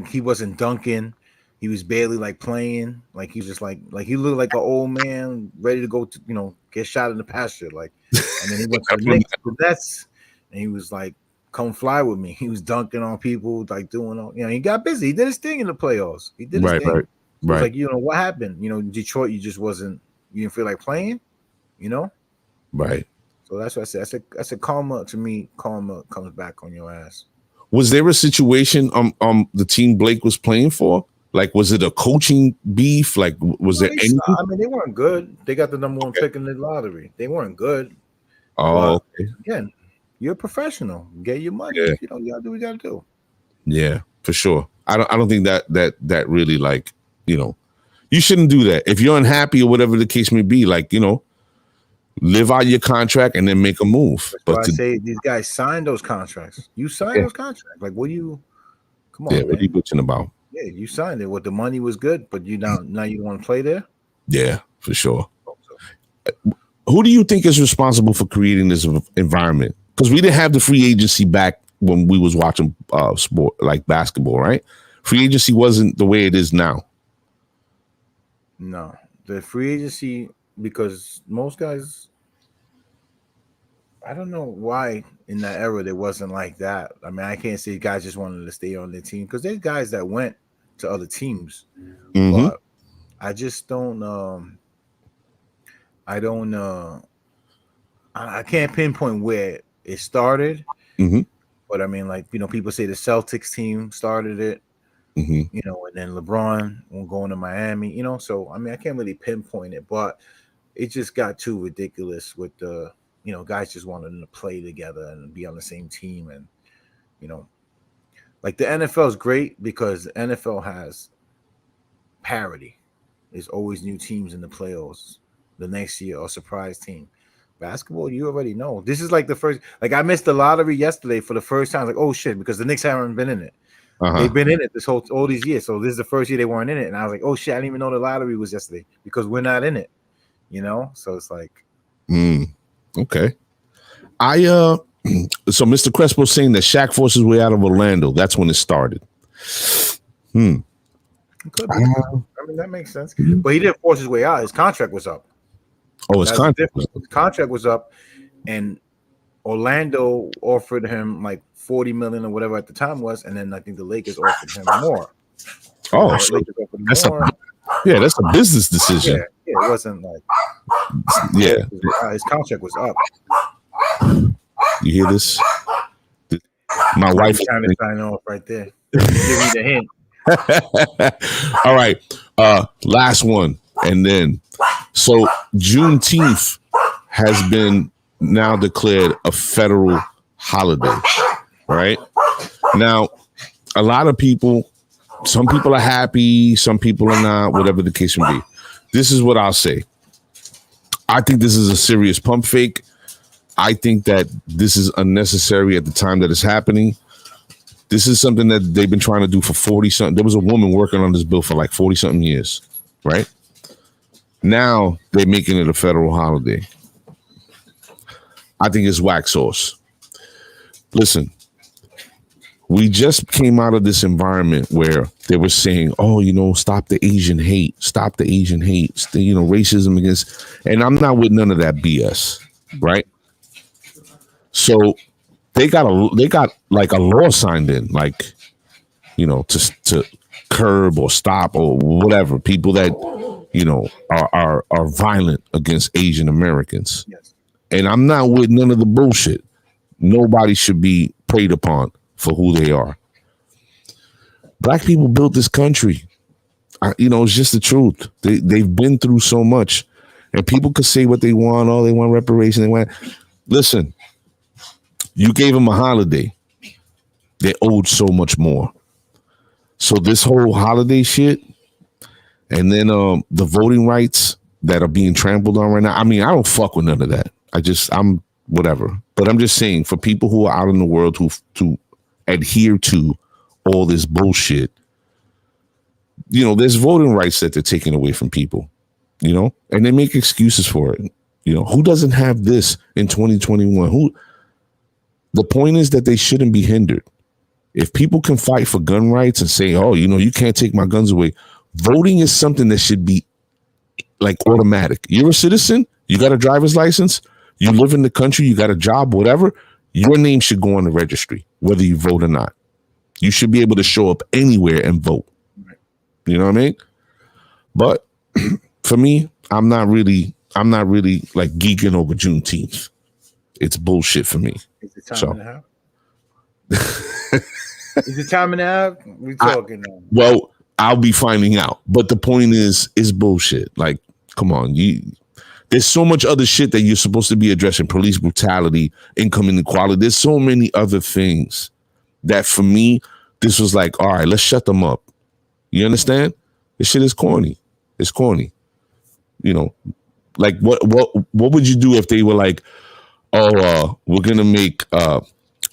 he wasn't dunking. He was barely like playing. Like he was just like he looked like an old man ready to go to get shot in the pasture. Like, and then he went to the Knicks, and he was like, "Come fly with me." He was dunking on people, like doing all. He got busy. He did his thing in the playoffs. He did his thing. Right. Like what happened? Detroit, you just wasn't. You didn't feel like playing. Right. So that's what I said. I said karma to me. Karma comes back on your ass. Was there a situation the team Blake was playing for? Like, was it a coaching beef? Like, was there anything? I mean, they weren't good. They got the number one pick in the lottery. They weren't good. Oh, okay. Again, you're a professional. Get your money. Yeah. You gotta do what you gotta do. Yeah, for sure. I don't think that really, like, you shouldn't do that. If you're unhappy or whatever the case may be, like, live out your contract and then make a move. That's why I say these guys signed those contracts. You signed those contracts. Like, what do you? Come on, man. What are you bitching about? Yeah, you signed it. What, the money was good, but now you want to play there? Yeah, for sure. Who do you think is responsible for creating this environment? Because we didn't have the free agency back when we was watching sport like basketball, right? Free agency wasn't the way it is now. No, the free agency, because most guys, I don't know why in that era there wasn't like that. I mean, I can't say guys just wanted to stay on their team, because there's guys that went to other teams. Mm-hmm. But I just don't. I can't pinpoint where it started. Mm-hmm. But I mean, like, people say the Celtics team started it. Mm-hmm. And then LeBron going to Miami. So I mean, I can't really pinpoint it, but it just got too ridiculous with the. Guys just wanted them to play together and be on the same team. And, like, the NFL is great because the NFL has parity. There's always new teams in the playoffs the next year, or surprise team. Basketball, you already know. This is like the first, like, I missed the lottery yesterday for the first time. Like, oh shit, because the Knicks haven't been in it. Uh-huh. They've been in it all these years. So this is the first year they weren't in it. And I was like, oh shit, I didn't even know the lottery was yesterday because we're not in it. So it's like, okay. So Mr. Crespo's saying that Shaq forced his way out of Orlando. That's when it started. It could be. I mean, that makes sense. But he didn't force his way out. His contract was up. Oh, his contract was up, and Orlando offered him like $40 million or whatever at the time was, and then I think the Lakers offered him more. Oh, so that's a business decision. Yeah, it wasn't like his contract was up. You hear this? My wife trying to sign off right there. Give me the hint. All right, last one, and then so Juneteenth has been now declared a federal holiday, right? Now, a lot of people, some people are happy, some people are not, whatever the case may be. This is what I'll say. I think this is a serious pump fake. I think that this is unnecessary at the time that it's happening. This is something that they've been trying to do for 40-something. There was a woman working on this bill for like 40-something years, right? Now they're making it a federal holiday. I think it's whack sauce. Listen, we just came out of this environment where they were saying, oh, stop the Asian hate, stop the Asian hate, racism against, and I'm not with none of that BS, right? So they got like a law signed in, like, to curb or stop or whatever people that, are violent against Asian Americans. Yes. And I'm not with none of the bullshit. Nobody should be preyed upon for who they are. Black people built this country. It's just the truth. They've been through so much, and people could say what they want. Oh, they want reparation. Listen, you gave them a holiday. They owed so much more. So this whole holiday shit, and then the voting rights that are being trampled on right now. I mean, I don't fuck with none of that. I'm whatever. But I'm just saying, for people who are out in the world who adhere to all this bullshit, there's voting rights that they're taking away from people, and they make excuses for it. Who doesn't have this in 2021? The point is that they shouldn't be hindered. If people can fight for gun rights and say, oh, you know, you can't take my guns away, voting is something that should be like automatic. You're a citizen, you got a driver's license, you live in the country, you got a job, whatever, your name should go on the registry, whether you vote or not. You should be able to show up anywhere and vote. You know what I mean? But for me, I'm not really like geeking over Juneteenth. It's bullshit for me. Is it time and a half? Is it time and a half? We talking now. Well, I'll be finding out. But the point is, it's bullshit. Like, come on, there's so much other shit that you're supposed to be addressing: police brutality, income inequality. There's so many other things that, for me, this was like, all right, let's shut them up. You understand? This shit is corny. It's corny. You know, like what would you do if they were like, oh, we're gonna make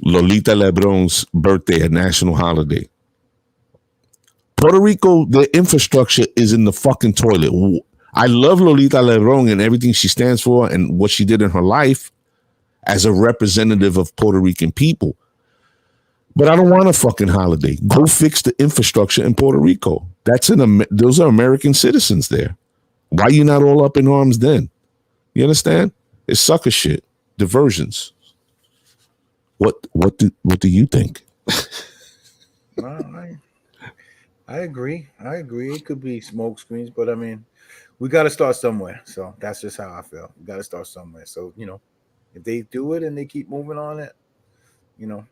Lolita Lebron's birthday a national holiday? Puerto Rico, the infrastructure is in the fucking toilet. I love Lolita Lebron and everything she stands for and what she did in her life as a representative of Puerto Rican people. But I don't want a fucking holiday. Go fix the infrastructure in Puerto Rico. Those are American citizens there. Why are you not all up in arms then? You understand? It's sucker shit. Diversions. What do you think? I agree. It could be smoke screens, but I mean, we got to start somewhere. So that's just how I feel. We got to start somewhere. So, you know, if they do it and they keep moving on it, you know,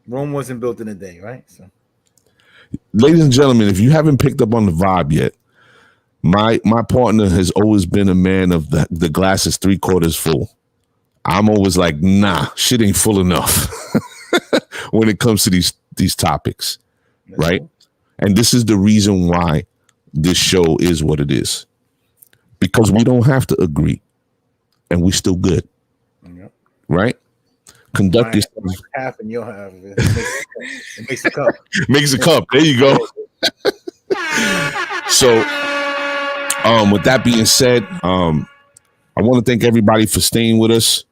Rome wasn't built in a day, right? So, ladies and gentlemen, if you haven't picked up on the vibe yet, my partner has always been a man of the glass is 3/4 full. I'm always like, nah, shit ain't full enough when it comes to these topics, right? Cool. And this is the reason why this show is what it is, because we don't have to agree, and we're still good, right? Conduct yourself. Half and your half. It makes a cup. Makes a cup. There you go. So, with that being said, I want to thank everybody for staying with us.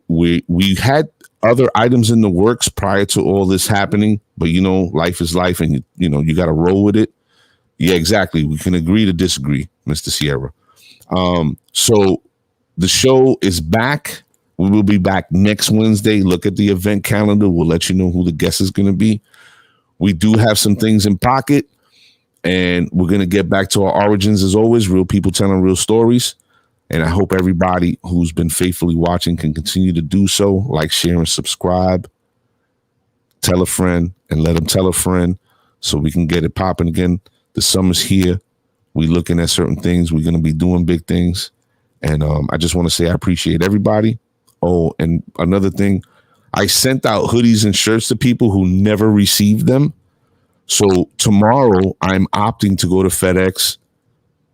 We had other items in the works prior to all this happening, but you know, life is life, and you know, you got to roll with it. Yeah, exactly. We can agree to disagree, Mr. Sierra. So the show is back. We will be back next Wednesday. Look at the event calendar. We'll let you know who the guest is going to be. We do have some things in pocket, and we're going to get back to our origins as always, real people telling real stories. And I hope everybody who's been faithfully watching can continue to do so. Like, share, and subscribe. Tell a friend and let them tell a friend so we can get it popping again. The summer's here. We're looking at certain things. We're going to be doing big things. And I just want to say I appreciate everybody. Oh, and another thing, I sent out hoodies and shirts to people who never received them. So tomorrow I'm opting to go to FedEx,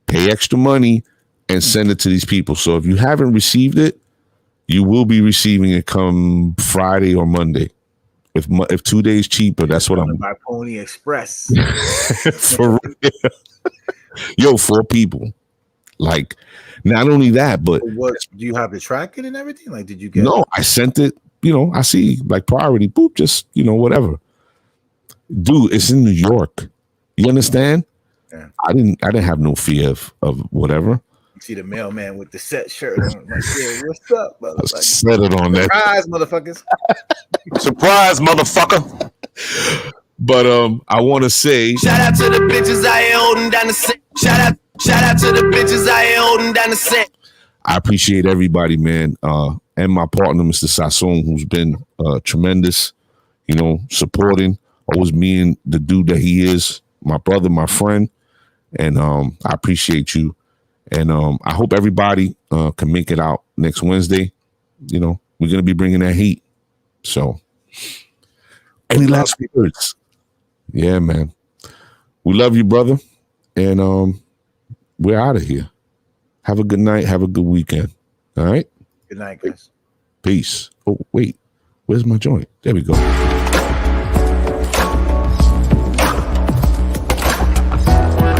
pay extra money, and send it to these people. So if you haven't received it, you will be receiving it come Friday or Monday. If 2 days cheaper, that's what I'm by Pony Express. For real. Yo, 4 people. Like, not only that, but what do you have to track it and everything? Like, did you get no, I sent it, you know, I see like priority, boop, just, you know, whatever. Dude, it's in New York. You understand? Yeah. I didn't have no fear of whatever. You see the mailman with the set shirt on. Like, yeah, what's up, motherfucker? Set it on that. Surprise, motherfuckers. Surprise, motherfucker. But I want to say, shout out to the bitches I ain't holding down the set. Shout out to the bitches I ain't holding down the set. I appreciate everybody, man. And my partner, Mr. Sassoon, who's been tremendous, you know, supporting, always being the dude that he is, my brother, my friend. And I appreciate you. And I hope everybody can make it out next Wednesday. You know, we're going to be bringing that heat. So, any last words? Yeah, man. We love you, brother. And we're out of here. Have a good night. Have a good weekend. All right? Good night, guys. Peace. Oh, wait. Where's my joint? There we go.